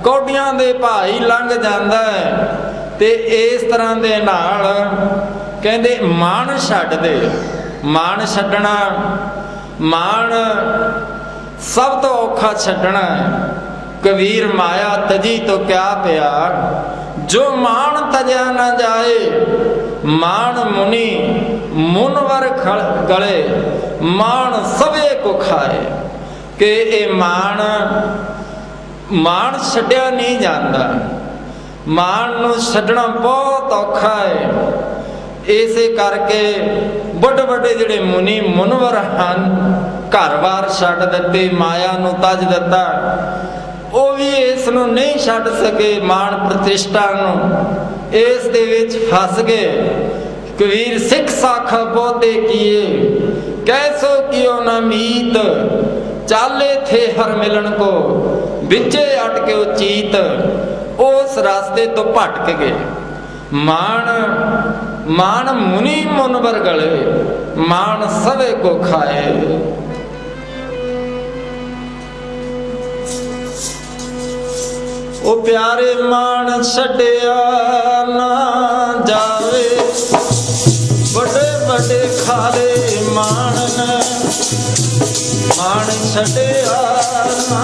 ਕੌਡੀਆਂ ਦੇ ਭਾਈ ਲੰਘ ਜਾਂਦਾ ਹੈ। ਤੇ ਇਸ ਤਰ੍ਹਾਂ ਦੇ ਨਾਲ ਕਹਿੰਦੇ ਮਾਣ ਛੱਡ ਦੇ। ਮਾਣ ਛੱਡਣਾ, ਮਾਣ ਸਭ ਤੋਂ ਔਖਾ ਛੱਡਣਾ ਹੈ। ਕਬੀਰ ਮਾਇਆ ਤਜੀ ਤੋਂ ਕਿਆ ਪਿਆਰ, ਜੋ ਮਾਣ ਤਜਿਆ ਨਾ ਜਾਏ। ਮਾਣ ਮੁਨੀ ਮੁਨਵਰ ਗਲੇ, ਮਾਣ ਸਭੇ ਕੋ ਖਾਏ। ਕਿ ਇਹ ਮਾਣ ਛੱਡਿਆ ਨਹੀਂ ਜਾਂਦਾ। ਮਾਣ ਨੂੰ ਛੱਡਣਾ ਬਹੁਤ ਔਖਾ ਹੈ। ਇਸੇ ਕਰਕੇ ਵੱਡੇ ਵੱਡੇ ਜਿਹੜੇ ਮੁਨੀ ਮੁਨਵਰ ਹਨ, ਘਰ-ਬਾਰ ਛੱਡ ਦਿੱਤੇ, ਮਾਇਆ ਨੂੰ ਤਜ ਦਿੱਤਾ, ਉਹ ਵੀ ਇਸ ਨੂੰ ਨਹੀਂ ਛੱਡ ਸਕੇ। ਮਾਣ ਪ੍ਰਤਿਸ਼ਠਾ ਨੂੰ ਇਸ ਦੇ ਵਿੱਚ ਫਸ ਗਏ। ਕਬੀਰ ਸਿੱਖ ਸਾਖਾ ਬਹੁਤੇ ਕੀਏ, ਕੈਸੋ ਕਿਉ ਨਾ ਮੀਤ, ਚਾਲੇ ਥੇ ਹਰ ਮਿਲਣ ਕੋ, ਵਿੱਚੇ ਅਟਕਿਓ ਚੀਤ। ਉਸ ਰਸਤੇ ਤੋਂ ਭਟਕ ਗਏ। ਮਾਣ ਮੁਨੀ ਮੁਨਵਰ ਗਲੇ, ਮਾਣ ਸਭੇ ਕੋ ਖਾਏ। ਉਹ ਪਿਆਰੇ ਮਾਣ ਛੱਡਿਆ ਨਾ ਜਾਵੇ, ਵੱਡੇ ਵੱਡੇ ਖਾਲੇ ਮਾਣ ਛੱਡਿਆ ਨਾ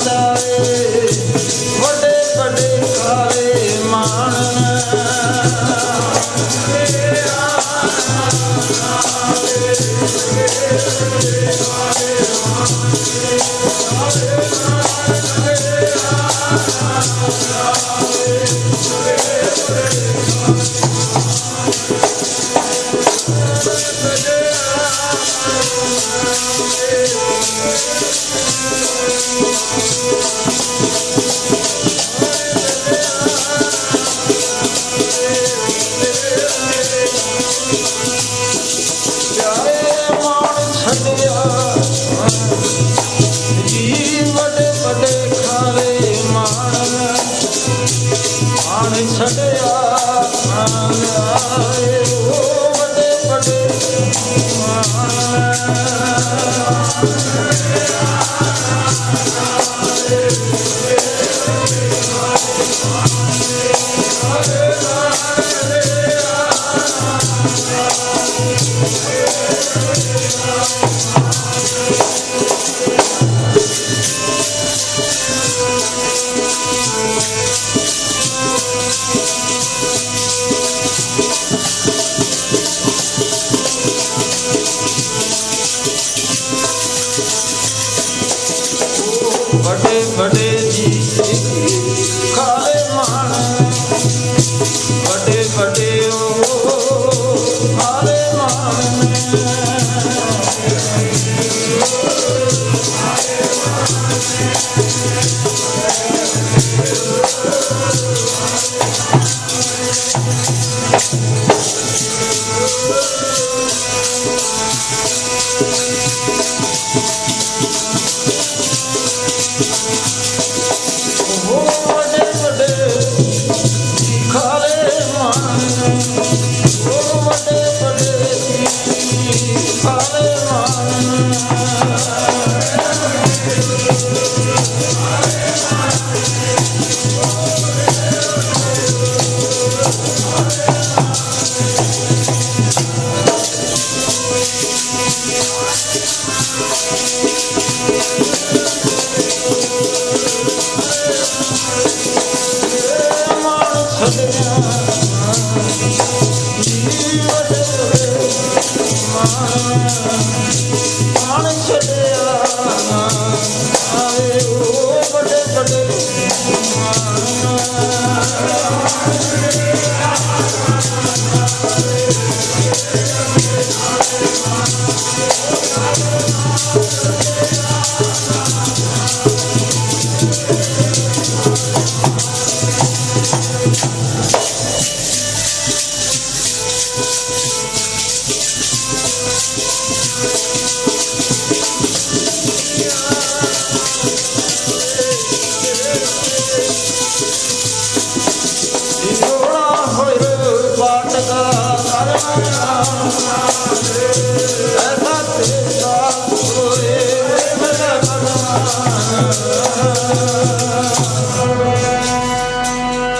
ਜਾਵੇ, ਵੱਡੇ ਵੱਡੇ ਖਾਲੇ ਮਾਣ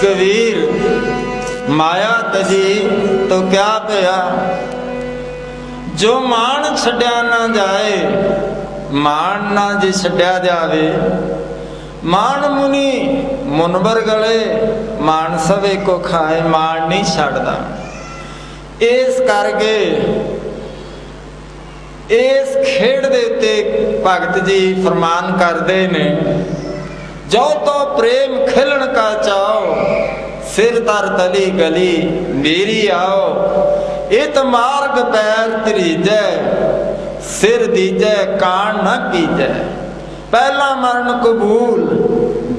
कबीर माया तजी तो क्या पिया, जो मान छड्या ना जाए, मान ना जे छड्या जावे, मान मुनि मुनबर गले, मान सवे को खाए, मान नहीं छड्डदा। इस करके इस खेड दे उत्ते भगत जी फरमान करते ने, जो तो प्रेम खिलन का चाओ, सिर तर तली गली मेरी आओ, इत मार्ग पैर त्रीजै, सिर दीजै कान न कीजै, पहला मरण कबूल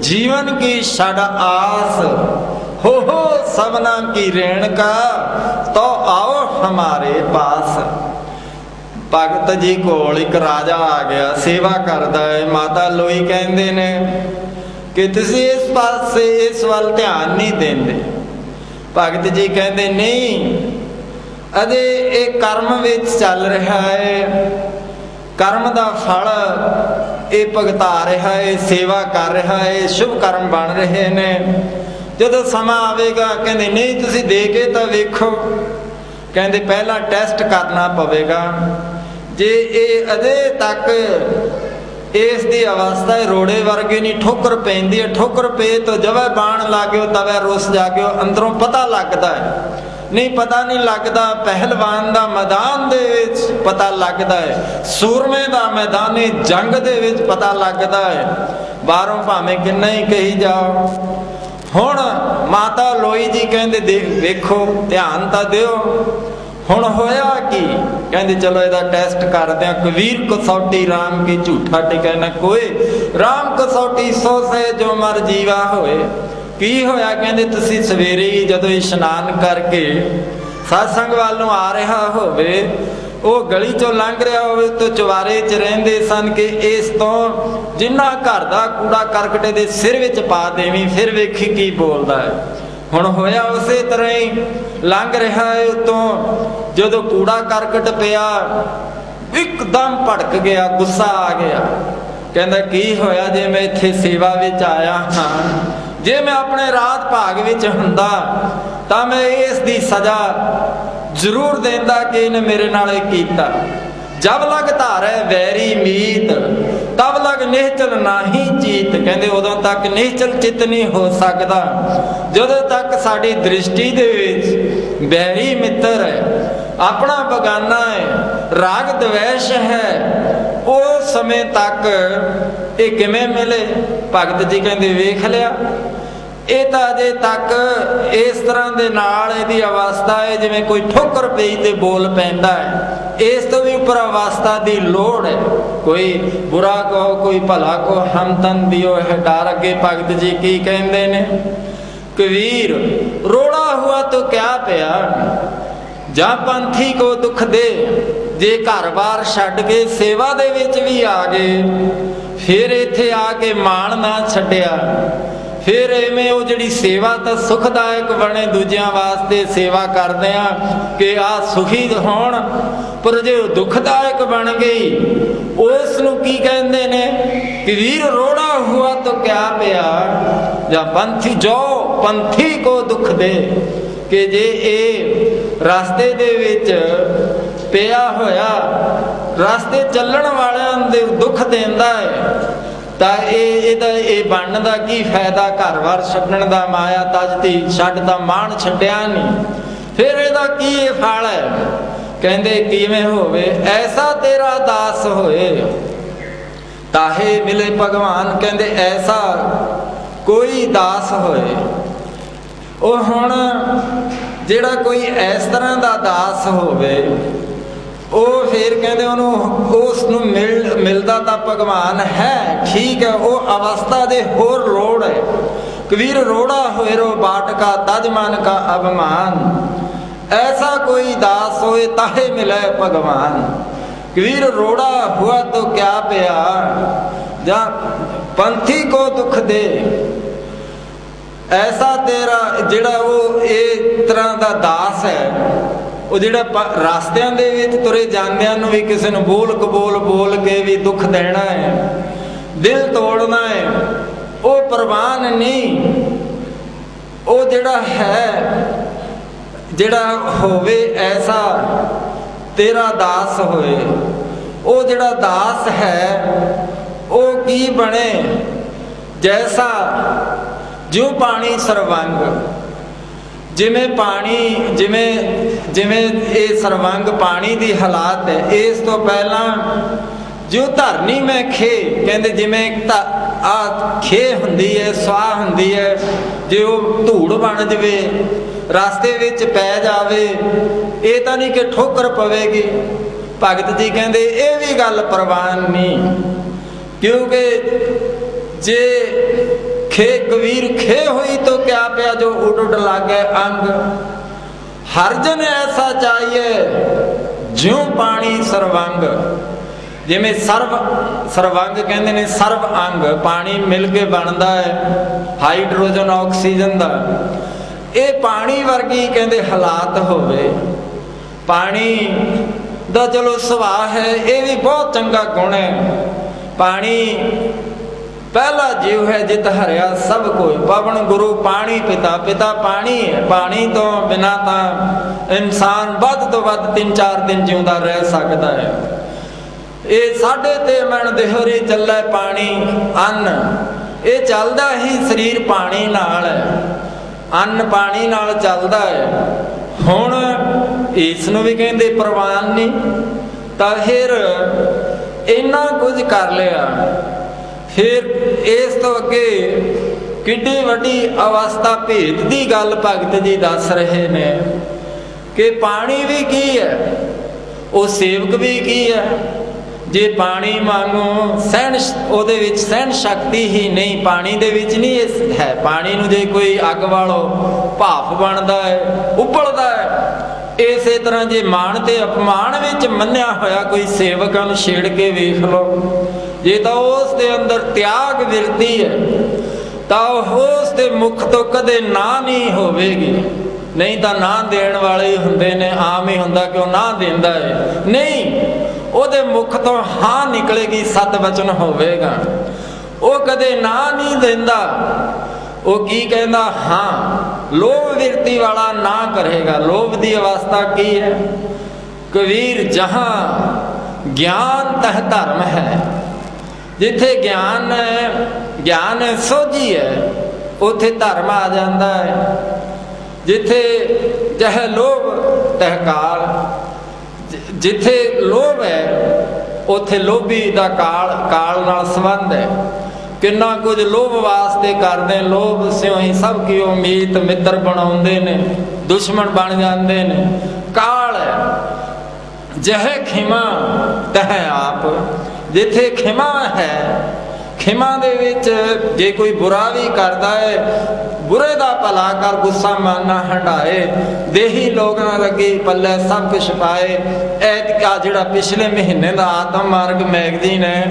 जीवन की छड़ आस, हो सबना की रेण का, तो आओ हमारे पास। भगत जी कोल एक राजा आ गया, सेवा करदा है। माता लोई कहंदे ने कि तुसीं इस पासे इस वाल ध्यान नहीं देंदे। भगत जी कहंदे नहीं, अजे ये कर्म विच चल रहा है, कर्म दा फल ये भुगता रहा है, सेवा कर रहा है, शुभ कर्म बन रहे ने। जदों समा आवेगा कहंदे नहीं तुसीं दे के तां वेखो, कहंदे पहला टेस्ट करना पवेगा। जे ये अजे तक इस दी अवस्था रोड़े वर्गे नहीं, ठोकर पैंदी है, ठोकर पे तो जवे बाण लागो तवे रुस जागो, अंदरों पता लगता है। नहीं पता नहीं लगता, पहलवान दा मैदान दे विच पता लगता है, सूरमे दा मैदानी जंग दे विच पता लगता है, बाहरों भावें किन्ना ही कही जाओ। हुण माता लोई जी कहंदे देखो ध्यान तां दिओ। हुण होया कि कहंदे चलो इहदा टेस्ट करदे हां। कबीर कसौटी राम की झूठा टिकै न कोई, राम कसौटी सो से जो मर जीवा होए। की होया कहंदे तुसीं सवेरे ही जदों इशनान करके सत्संग वालों आ रहा होवे, वो गली चों लंघ रहा होवे तो चुबारे च रहिंदे सन कि इस तो जिन्ना घर दा कूड़ा करकट दे सिर विच पा देवीं, फिर वेखी की बोलदा है। हुण होया उसे तरह ही लंघ रहा है, उतों जदों कूड़ा करकट पिया एकदम भड़क गया, गुस्सा आ गया। कहंदा की होया, जे मैं इत्थे सेवा विच आया हां, जे मैं अपने रात भाग विच हुंदा तां मैं इस दी सजा जरूर देंदा कि इन्हें मेरे नाल कीता। जब लग धारै वैरी मीत, तब लग निश्चल नाही जीत। कहंदे उदों तक निश्चल चित नहीं हो सकदा जदों तक साडी दृष्टि दे विच बैरी मित्र है, अपना बगाना है, राग द्वेष है, उस समय तक ये किवें मिले। भगत जी कहंदे वेख लिया, ये तो अजे तक इस तरह दे नाल इहदी अवस्था है जिवें कोई ठोकर पई ते बोल पैंदा है। इस तो भी उपर अवस्था की लोड़ है। कोई बुरा कहो कोई भला कहो, हम तन दियो है डार। अगे भगत जी की कहते ने, कबीर रोड़ा हुआ तो क्या पिया, जा पंथी को दुख दे। जे घर बार छड्ड के सेवा दे विच भी आ गए, फिर इत्थे आके मान ना छड्डिया, फिर इवें वो जिहड़ी सेवा तो सुखदायक बने, दूजियां वास्ते सेवा करदे आ कि आ सुखी होण, पर जे दुखदायक बन गई उस नूं की कहंदे ने, कबीर रोड़ा हुआ तो क्या पिया, या पंथी जो पंथी को दुख दे। कि जे ए रास्ते दे विच पिया होया, रास्ते चलण वालियां दे दुख देंदा है, तां ये बनन दा की फायदा, घर बार छड्डण दा, माया तजती छड्ड दा, मान छड्डिया नहीं, फिर इहदा की फल है। कहंदे किवें होवे, ऐसा तेरा दास होए ताहे मिले भगवान। कहंदे ऐसा कोई दास होए, ਉਹ ਹੁਣ ਜਿਹੜਾ ਕੋਈ ਇਸ ਤਰ੍ਹਾਂ ਦਾ ਦਾਸ ਹੋਵੇ, ਉਹ ਫਿਰ ਕਹਿੰਦੇ ਉਹਨੂੰ ਉਸ ਨੂੰ ਮਿਲਦਾ ਤਾਂ ਭਗਵਾਨ ਹੈ, ਠੀਕ ਹੈ, ਉਹ ਅਵਸਥਾ ਦੇ ਹੋਰ ਲੋੜ ਹੈ। ਕਬੀਰ ਰੋੜਾ ਹੋਏ ਰੋ ਬਾਟਕਾ ਤਜ ਮਨ ਕਾ ਅਭਿਮਾਨ। ऐसा कोई दास होए ताहे मिले भगवान। कबीर रोड़ा हुआ तो क्या पिया, जा पंथी को दुख दे। ऐसा तेरा जिहड़ा वो इस तरह का दास है, वो जिहड़ा रास्तियां दे विच तुरे जांदियां नूं भी किसी नूं बोल कबोल बोल के भी दुख देना है, दिल तोड़ना है, वो प्रवान नहीं। वो जिहड़ा है, जिहड़ा होवे ऐसा तेरा दास होए, वो जिहड़ा दास है वो की बने, जैसा जो पानी सरवंग। जिमें पानी जिमें जिमें ये सरवंग पानी की हालात है, इस तो पहला जो धरनी में खे, कहते जिमें आ खे हुंदी है, स्वाह हुंदी है, जे वो धूड़ बन जाए, रास्ते विच पै जावे, ये तो नहीं कि ठोकर पवेगी। भगत जी कहते ये भी गल प्रवान नहीं, क्योंकि जे खे कबीर खे हुई तो क्या पिया, जो उड उड लागे अंग। हरजन ऐसा चाहिए ज्यों पानी सरवंग। जिमें सरवंग कहते ने, सर्व अंग पानी मिल के बनता है, हाइड्रोजन ऑक्सीजन का। ये पानी वर्गी कहते हालात होवे। पानी दा चलो सुभाव है, ये भी बहुत चंगा गुण है। पानी पहला जीव है जित हरिया सब कोई, पवन गुरु पानी पिता, पिता पानी है। पानी तो बिना तो इंसान वध तो वध 3-4 दिन जिंदा रह सकता है। ये 3.5 मन देहरी चले पानी अन्न, ये चलता ही शरीर पानी नाल है, अन्न पानी नाल चलता है। हुण इसनूं भी कहते प्रवान नहीं, तो फिर इन्ना कुछ कर लिया, फिर इस तो अगे किड्डी वड्डी अवस्था भेद की गल भगत जी दस रहे ने कि पानी भी की है, वो सेवक भी की है। जे पानी मांगो सहन, ਉਹਦੇ ਵਿੱਚ सहन शक्ति ही नहीं, पानी दे विच नहीं है। पानी नूं जे कोई अग वालो भाप बनता है, उबलता है। इसे तरह जे मान ते अपमान विच मन्निया होया कोई सेवकां नूं छेड़ के वेख लो, जे तो उस दे अंदर त्याग विरती है, तो उस दे मुख तो कदे ना नहीं होवेगी। नहीं तो ना देण वाले ही हुंदे ने, आम ही हुंदा कि ना देंदा है, नहीं ਉਹਦੇ मुख तो हाँ निकलेगी, सत वचन होवेगा। वो कदे ना नहीं देंदा, वो की कहंदा हाँ, लोभ विरती वाला ना करेगा। लोभ की अवस्था की है, कबीर जहाँ ज्ञान तह धर्म है। जिथे ज्ञान है, ज्ञान सोझी है, उथे धर्म आ जाता है। जिथे जह लोभ तह काल, जिथे लोभ है उथे लोभी दा काल नाल संबंध है। किन्ना कुछ लोभ वास्ते करते, लोभ से ही सब की उम्मीद मित्र बनाउंदे ने, दुश्मन बन जाते ने। काल है, जह खिमा तह आप, जिथे खिमा है, खिमा दे विच जे कोई बुरा भी करता है, बुरे दा भला कर, गुस्सा माना हटाए, देही लोगों लगे पल्ले सब कुछ पाए। ऐतका जिहड़ा पिछले महीने का आत्म मार्ग मैगजीन है,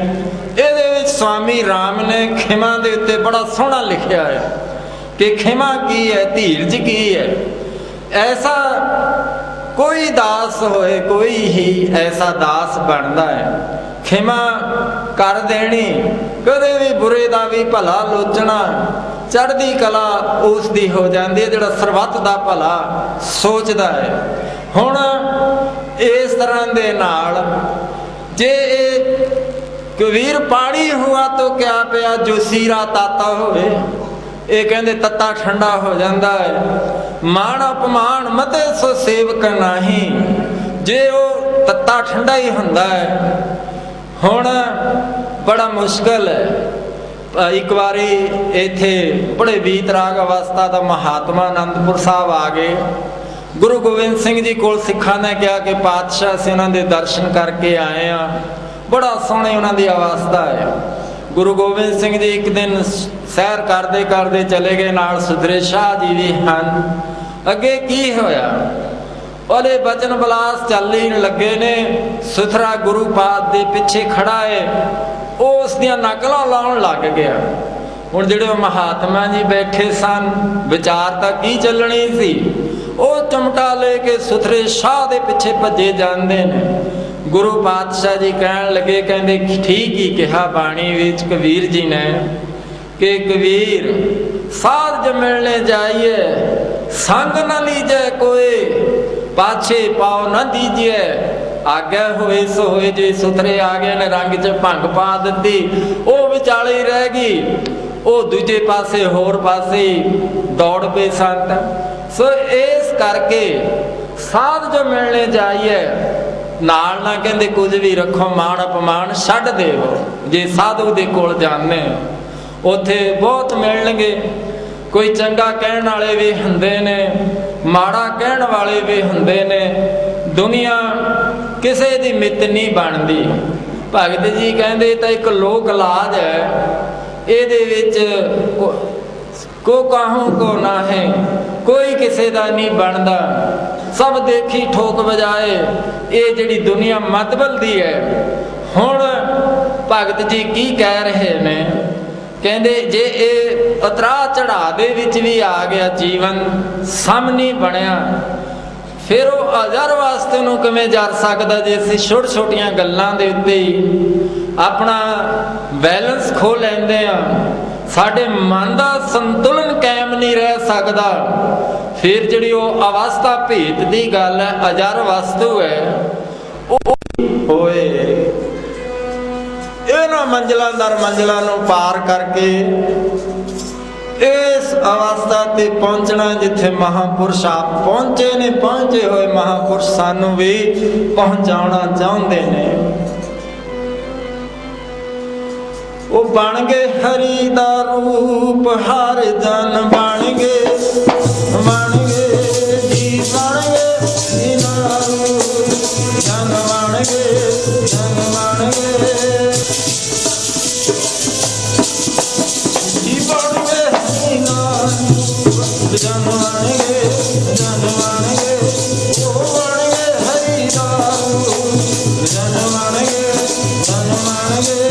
ये स्वामी राम ने खिमा दे उत्ते बड़ा सोहना लिखिया है कि खिमा की है, धीरज की है। ऐसा कोई दास होए, कोई ही ऐसा दास बनता है। खिमा कर देनी, कदे भी बुरे दा भी भला लोचना, चढ़दी कला उसदी हो जाती है जिहड़ा सरबत दा भला सोचदा है। हुण इस तरह दे नाल जे कबीर पानी हुआ तो क्या पिया, जो सीरा ताता होवे, ये कहते तत्ता ठंडा हो जाता है। मान अपमान मते सो सेवक नाही, जे वो तत्ता ठंडा ही हुंदा है। हुण बड़ा मुश्किल है। एक बारी इत्थे बड़े वीतराग अवस्था का महात्मा आनंदपुर साहब आ गए। गुरु गोबिंद सिंह जी को सिखा ने कहा कि पातशाह से उन्होंने दर्शन करके आए हैं, बड़ा सोहनी उन्होंने अवस्था है। गुरु गोबिंद सिंह जी एक दिन सैर करते करते चले गए, नाल सुधरे शाह जी भी हैं। अगे की होया, ओले बचन बलास चल लगे ने, सुथरा गुरु पाद दे पिछे खड़ा है, उस दियां नकलां लाउण लग गया। हुण जिहड़े महात्मा जी बैठे सन, विचार तां की चलनी सी, ਉਹ ਚਮਟਾ ले के सुथरे शाह दे पिछे भजे जाते हैं। गुरु पातशाह जी कहन लगे, कहते ठीक ही कहा बाणी विच कबीर जी ने कि कबीर साध ज मिलने जाइए, संग न लीजे कोई, पाछे पाओ न दीजिए, आगे होए सो होए। जे सुथरे आ गए ने रंग च भंग पा दी, वो विचाले ही रह गई, वो दूजे पासे होर पासे दौड़ पे संत। सो इस करके साध जो मिलने जाइए, नाल ना कहते कुछ भी रखो, मान अपमान छड्ड देवो। जे साधु दे कोल जाने उत्थे बहुत मिलणगे, कोई चंगा कहण वाले भी हुंदे ने, माड़ा कहण वाले भी हुंदे ने। दुनिया किसे दी मित नहीं बनदी। भगत जी कहते तो एक लोक लाज है, इहदे विच को काहू को ना है, कोई किसी का नहीं बनता, सब देखी ठोक बजाए। ये जिहड़ी दुनिया मतबल दी है। हुण भगत जी की कह रहे ने, कहते जे ये उतरा चढ़ा दे विच भी आ गया जीवन, सम नहीं बनया, फिर वो अजर वास्ते नूं किवें जर सकदा जे असीं छोटी छोटियां गल्लां दे उत्ते ही अपना बैलेंस खो लैंदे आ, साडे मन का संतुलन कायम नहीं रह सकता। फिर जिहड़ी वो अवस्था भेत की गल है, अजर वस्तु है, होए इन्हां मंजिलां दर मंजिलां नूं पार करके इस अवस्था ते पहुंचना जिथे महापुरुष आप पहुंचे ने। पहुंचे हुए महापुरुष सानू भी पहुंचाना चाहते ने। वो बन गए हरि दा रूप, हर जन बन गए जी, बन गए इना रूप, जन बन गए, जन बन गए जी, बन गए इना रूप, जन बन गए, जन बन गए, वो बन गए हरि दा रूप, जन बन गए, जन बन गए।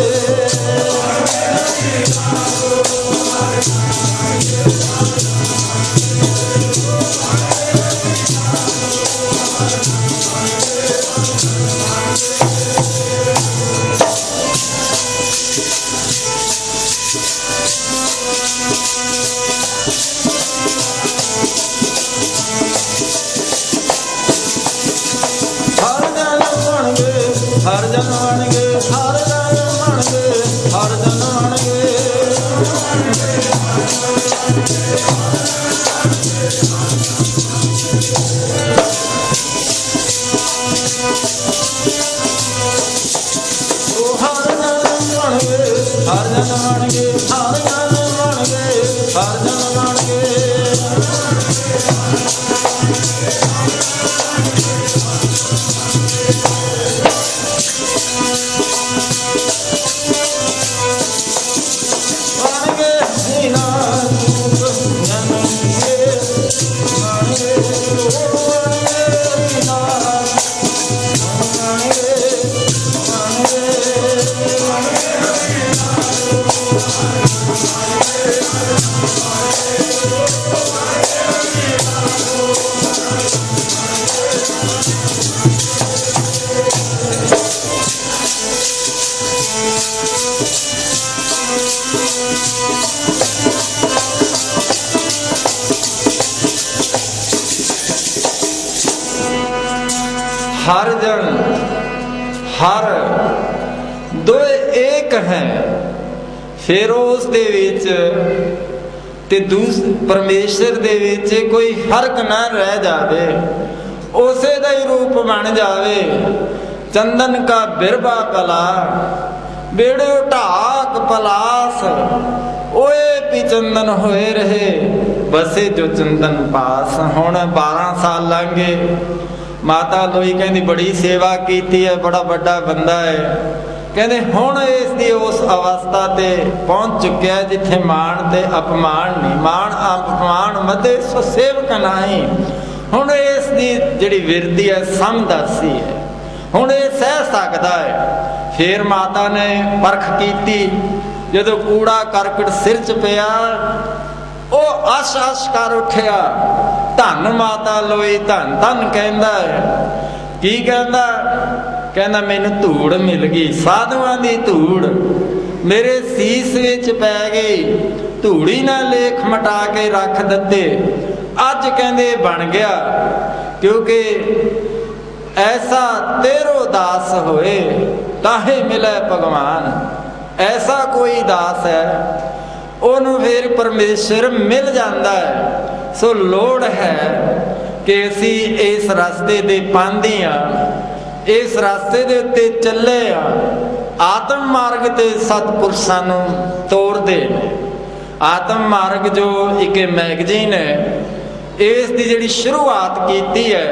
हर जन बन गए, हर जन बन गए, हर जन बन गए। ओ हर जन बन गए, हर जन बन गए, हर जन बन गए, हर जन बन गए। हर जन हर दोए एक हैं। फिर उस दे विच ते परमेश्वर दे विच कोई फर्क ना रह जावे, उसे दा ही रूप बन जावे। चंदन का बिरबा कला बेड़े ढाक पलास, ओए पी चंदन होए रहे बसे जो चंदन पास। हुण 12 साल लंघ गए। माता लोई कहती बड़ी सेवा की है, बड़ा बड़ा बंदा है। कहते हुण इसकी उस अवस्था ते पहुँच चुकिया जिथे मान ते अपमान नहीं, मान अपमान मते सो सेवक नाही। हुण इसकी जिहड़ी विरती है समदर्शी है, हुण ये सह सकता है। फिर माता ने परख की, जदों कूड़ा करकट सिर च पिया ओ अश अश कर उठिया, धन माता लोई धन धन कहंदा है। की कहंदा? कहंदा मैनू धूड़ मिल गई, साधुआं दी धूड़ मेरे सीस विच पै गई। धूड़ी ना लेख मटा के रख दिते, अज कहंदे बन गया। क्योंकि ऐसा तेरो दास होए ताहे मिले भगवान। ऐसा कोई दास है ਉਹਨੂੰ फिर परमेश्वर मिल जाता है। सो लोड़ है कि असी इस रास्ते दे पांदी हाँ, इस रास्ते दे उत्ते चले हाँ। आत्म मार्ग ते सतपुरुष सानू तोड़दे ने। आत्म मार्ग जो एक मैगजीन है, इस दी जिहड़ी शुरुआत कीती है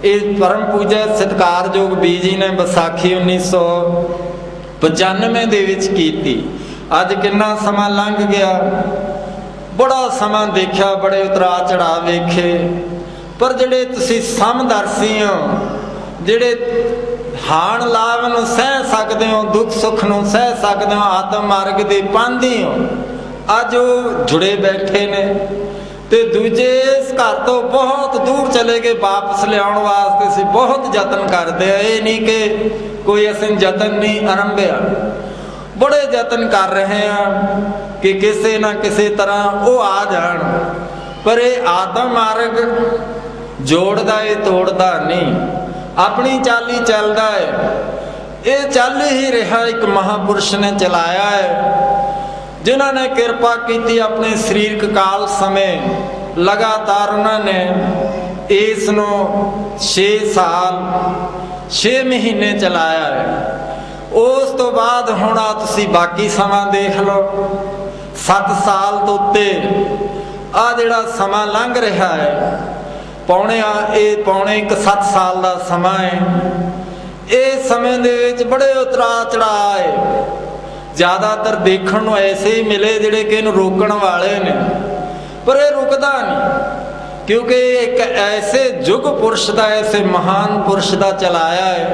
इस परम पूजा सत्कारयोग बीजी ने विसाखी 1995 दे विच कीती। अज कितना समा लंघ गया, बड़ा समा देखा, बड़े उतरा चढ़ा वेखे, पर जिहड़े तुसीं समदर्शी हो, जिहड़े हाण लाभ नूं सह सकदे हो, दुख सुख नूं सह सकदे हो, आत्म मार्ग दे पांधी हो, अज वो जुड़े बैठे ने। ते दूजे इस घर तो बहुत दूर चले गए, वापस लियाउण वास्ते असीं बहुत यतन करदे। ये नहीं कि कोई असीं यतन नहीं आरंभिया, बड़े यतन कर रहे हैं कि किसी ना किसी तरह वो आ जान। पर ये आत्म मार्ग जोड़दा है, तोड़दा नहीं, अपनी चाली चलदा है। ये चल ही रहा एक महापुरुष ने चलाया है, जिन्होंने कृपा की अपने शरीरक काल समय लगातार उन्होंने इसनों 6 साल 6 महीने चलाया है। उस तो बाद हुण तुसीं बाकी समा देख लो, 7 साल तो उत्ते आ जिहड़ा समा लंघ रहा है, पौने 7 साल का समा है। इस समय दे विच बड़े उतरा चढ़ाव है। ज़्यादातर देखण नूं ऐसे ही मिले जिहड़े कि इहनूं रोकण वाले ने, पर यह रुकदा नहीं। क्योंकि एक ऐसे युग पुरुष का, ऐसे महान पुरुष का चलाया है,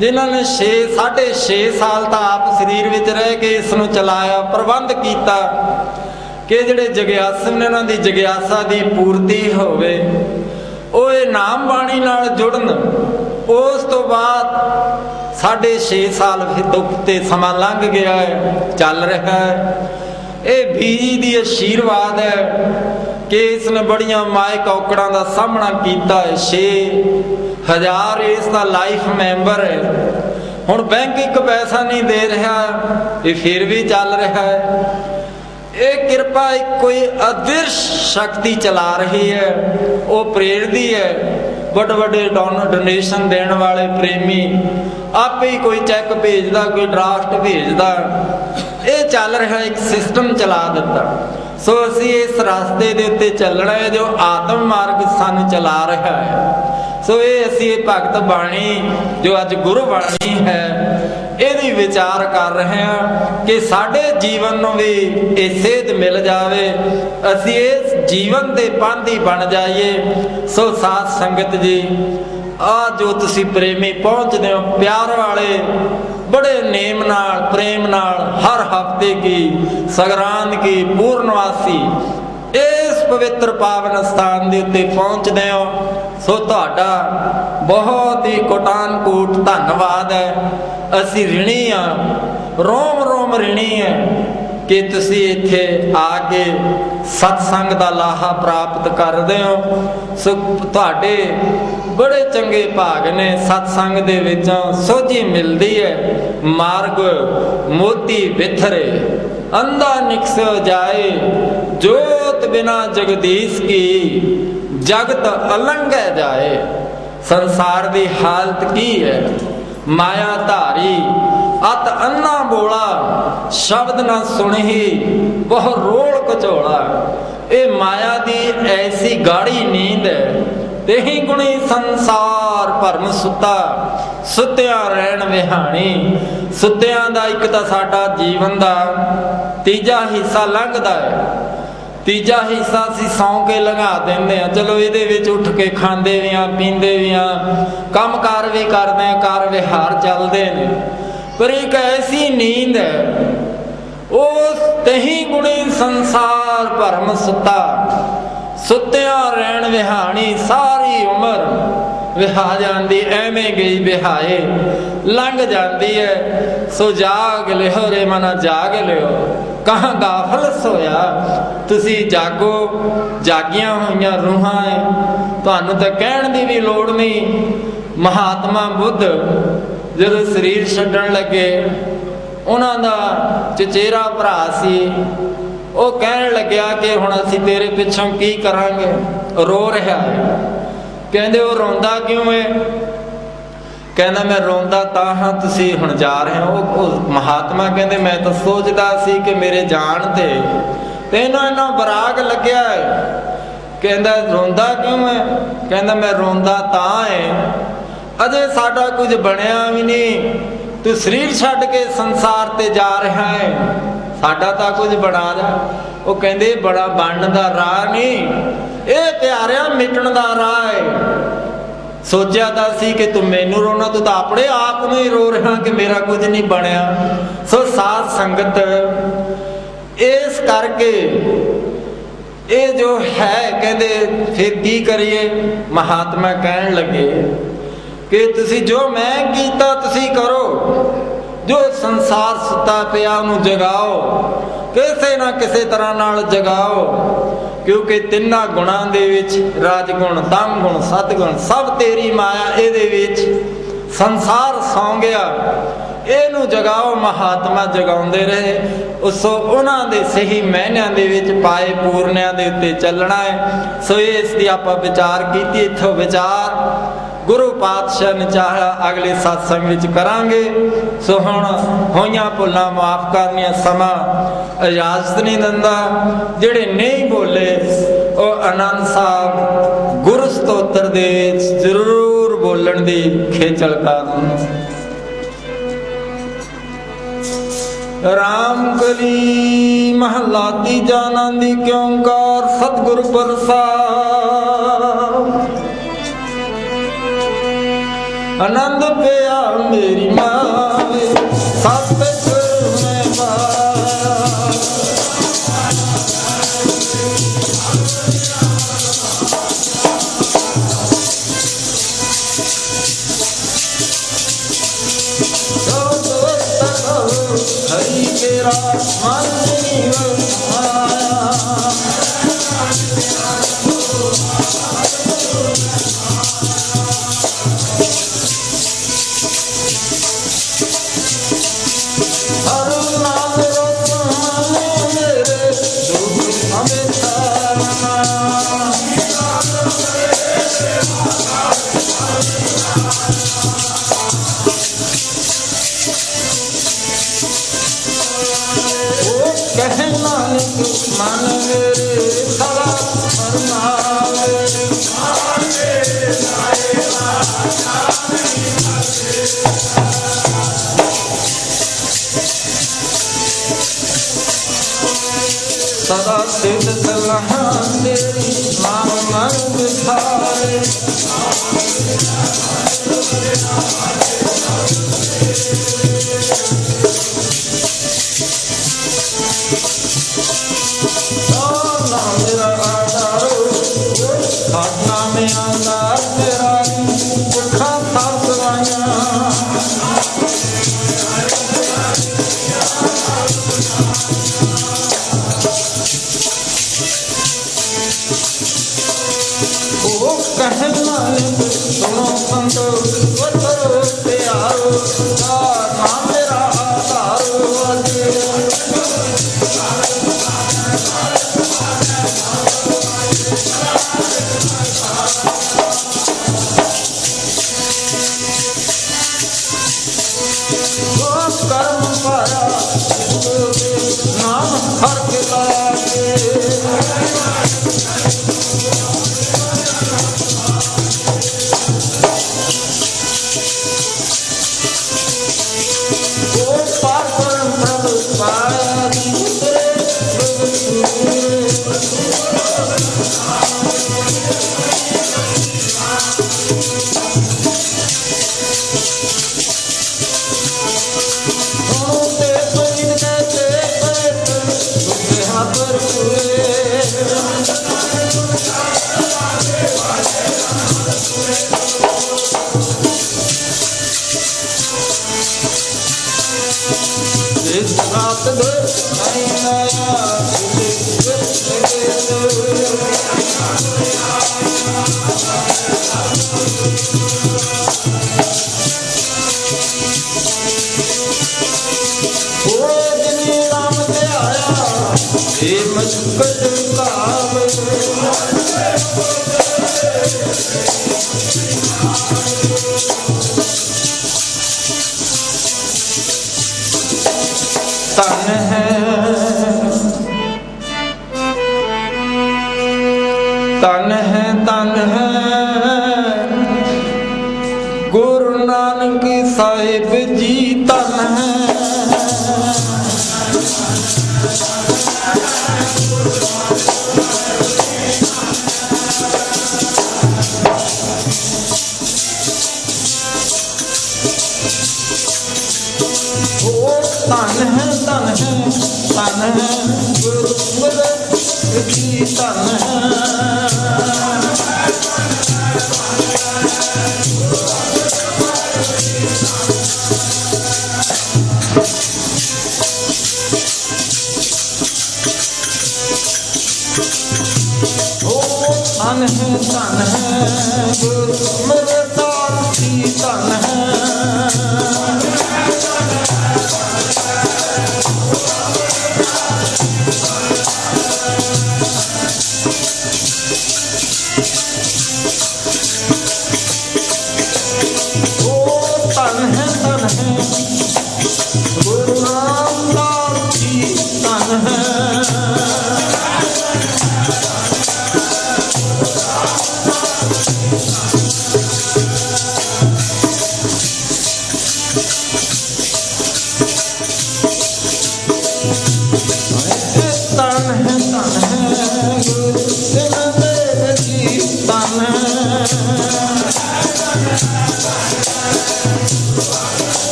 जिन्होंने 6.5 साल तक आप शरीर में रह के इसनों चलाया, प्रबंध किया कि जिहड़े जग्यासु ने उन्होंने जग्यासा की पूर्ति होवे, वो नाम बाणी नाल जुड़न। उस तो बाद 6.5 साल फिर समा लंघ गया है, चल रहा है। ये बीजी की आशीर्वाद है कि इसने बड़िया माए कौकड़ा का सामना किया है। 6,000 इसका लाइफ मैंबर है। हुण बैंक एक पैसा नहीं दे रहा, ये फिर भी चल रहा है। ये कृपा एक कोई अदृश्य शक्ति चला रही है, वो प्रेरदी है। बड़े बड़े डोनेशन देने वाले प्रेमी आप ही कोई चैक भेजदा, कोई ड्राफ्ट भेजदा, ये चल रहा एक सिस्टम चला दिता। सो असी इस रास्ते दे उत्ते चलना है जो आत्म मार्ग सानू चला रहा है। सो ये असी भगत बाणी जो अज गुरु बाणी है, यदि विचार कर रहे हैं कि साडे जीवन नूं भी ये सेध मिल जावे, असी इस जीवन दे पांधी बन जाइए। सो साध संगत जी, आ जो तुसी प्रेमी पहुँचते हो प्यार वाले बड़े नेम नाल प्रेम नाल हर हफ्ते की संगरांद की पूर्णवासी इस पवित्र पावन स्थान के उत्ते पहुँचते हो। सो तुहाडा बहुत ही कोटानकोट धन्नवाद है। असी ऋणी हाँ, रोम रोम ऋणी है कि तुसी इत्थे आके सत्संग दा लाहा प्राप्त करदे हो। सो तुहाडे बड़े चंगे भाग ने, सत्संग दे विचों सोझी मिलदी है। मार्ग मोती बिथरे अंधा निकसो जाए, जोत बिना जगदीश की जगत अलंघ जाए। संसार दी हालत की है, माया धारी अत अन्ना बोला, शब्द न सुनही वह रोल कचोला। ये माया दी ऐसी गाढ़ी नींद है, तेही गुणी संसार भरम सुता, सुत्या रहन विहाणी। सुत्या दा एक तां साडा जीवन दा तीजा हिस्सा लंघदा है, तीजा हिस्सा असीं सौ के लंघा दिंदे हां। चलो इहदे विच उठ के खांदे भी हां, पींदे भी हां, काम कार भी करदे हां, कार विहार चलदे ने। पर एक ऐसी नींद है, उस तही गुणी संसार भरम सुता, सुत्या रहन विहाणी। सारी उम्र विहा जाती, एवें गई विहाए लंघ जाती है। सो जाग लिहो रे मना जाग लियो, कहाँ गाफल सोया। तुसी जागो, जागिया हुई रूहां है, तुहानू तो कहण दी भी लोड़ नहीं। महात्मा बुद्ध जदों शरीर छड्डण लगे, उन्हां दा चचेरा भरा सी, वो कहण लग्या कि हुण असीं तेरे पिछों की करांगे। रो रहा है, कहंदे वो रोंदा क्यों है? कहना मैं रोंदा तां हां तुसीं हुण जा रहे हो। महात्मा कहंदे मैं तो सोचदा सी कि मेरे जाण ते तैनूं इन्ना बराग लग्या है। कहंदा रोंदा क्यों है? कहंदा मैं रोंदा तां है, अजे साडा कुछ बनिया भी नहीं, तू शरीर छड्ड के संसार ते जा रहा है, साडा तां कुछ बना जा। वो कहंदे बड़ा बनन दा राह नहीं, ये प्यारिया मिटण दा राह है। सोचा था सी कि तू मैनू रोना, तू तो अपने आप में ही रो रहा कि मेरा कुछ नहीं बनया। सो साध संगत इस करके ये जो है, कहते फिर की करिए। महात्मा कहन लगे कि तुसी जो मैं कीता तुसी करो, जो संसार सुता पिया उन्हें जगाओ, किसी ना किसी तरह नाल जगाओ। क्योंकि तिन्ना गुणां दे विच राजगुण, दम गुण, सतगुण सब तेरी माया इहदे विच संसार सौ गया, इहनूं जगाओ। महात्मा जगाउंदे रहे। सो उन्हां दे सही महनियां दे विच पाए पूर्णियां दे उत्ते चलना है। सो इस दी आपां विचार कीती। इत्थों विचार गुरु पातशाह ने चाहा अगले सत्संग विच करांगे। सो हुण होइयां भुल्लां माफ करनियां, समा इजाजत नहीं दिंदा। जिहड़े नहीं बोले ਉਹ आनंद साहब गुरु स्तोत्र दे जरूर बोलण दी खेचल करन। राम कली महला तीजा आनंदी क्योंकार सतगुरु प्रसाद। आनंद पिया मेरी मावे सतगुरु में पाया। हरि केरा मन मन मेरे सदा फरमावे। सदा सिद्ध सलाह तेरी नाम मन विसारे। नाम मेरा आधारो साधना में आधार तेरा पुरखा था सवाया। कहना सुनो संतो वतरो ते आओ नाम मेरा आधारो। कर्म पाया नाम हर के लागे। तन है गुरु नानक साहिब जी तन है। तन है गुरु की तन है। तन है गुरु मेरे दास की तन है। गुरु रामदास जी तन है।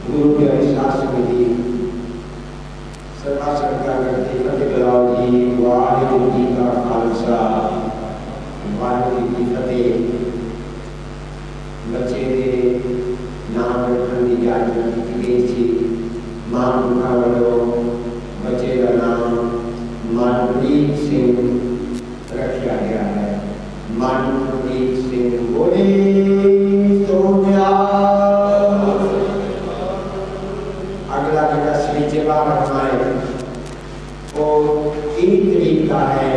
गुरु के शास्त्र विधि सदा शंका करते फतेह बुलाओ जी वाहिगुरु जी का खालसा वाहिगुरु जी फतेह। बच्चे के नाम रखने की जांच की गई थी। मां का वालों बच्चे का नाम मनप्रीत सिंह रखा गया है। मनप्रीत सिंह बोले सोनिया। अगला बेटा श्री जेबा रखना है और 3 तरीक का है।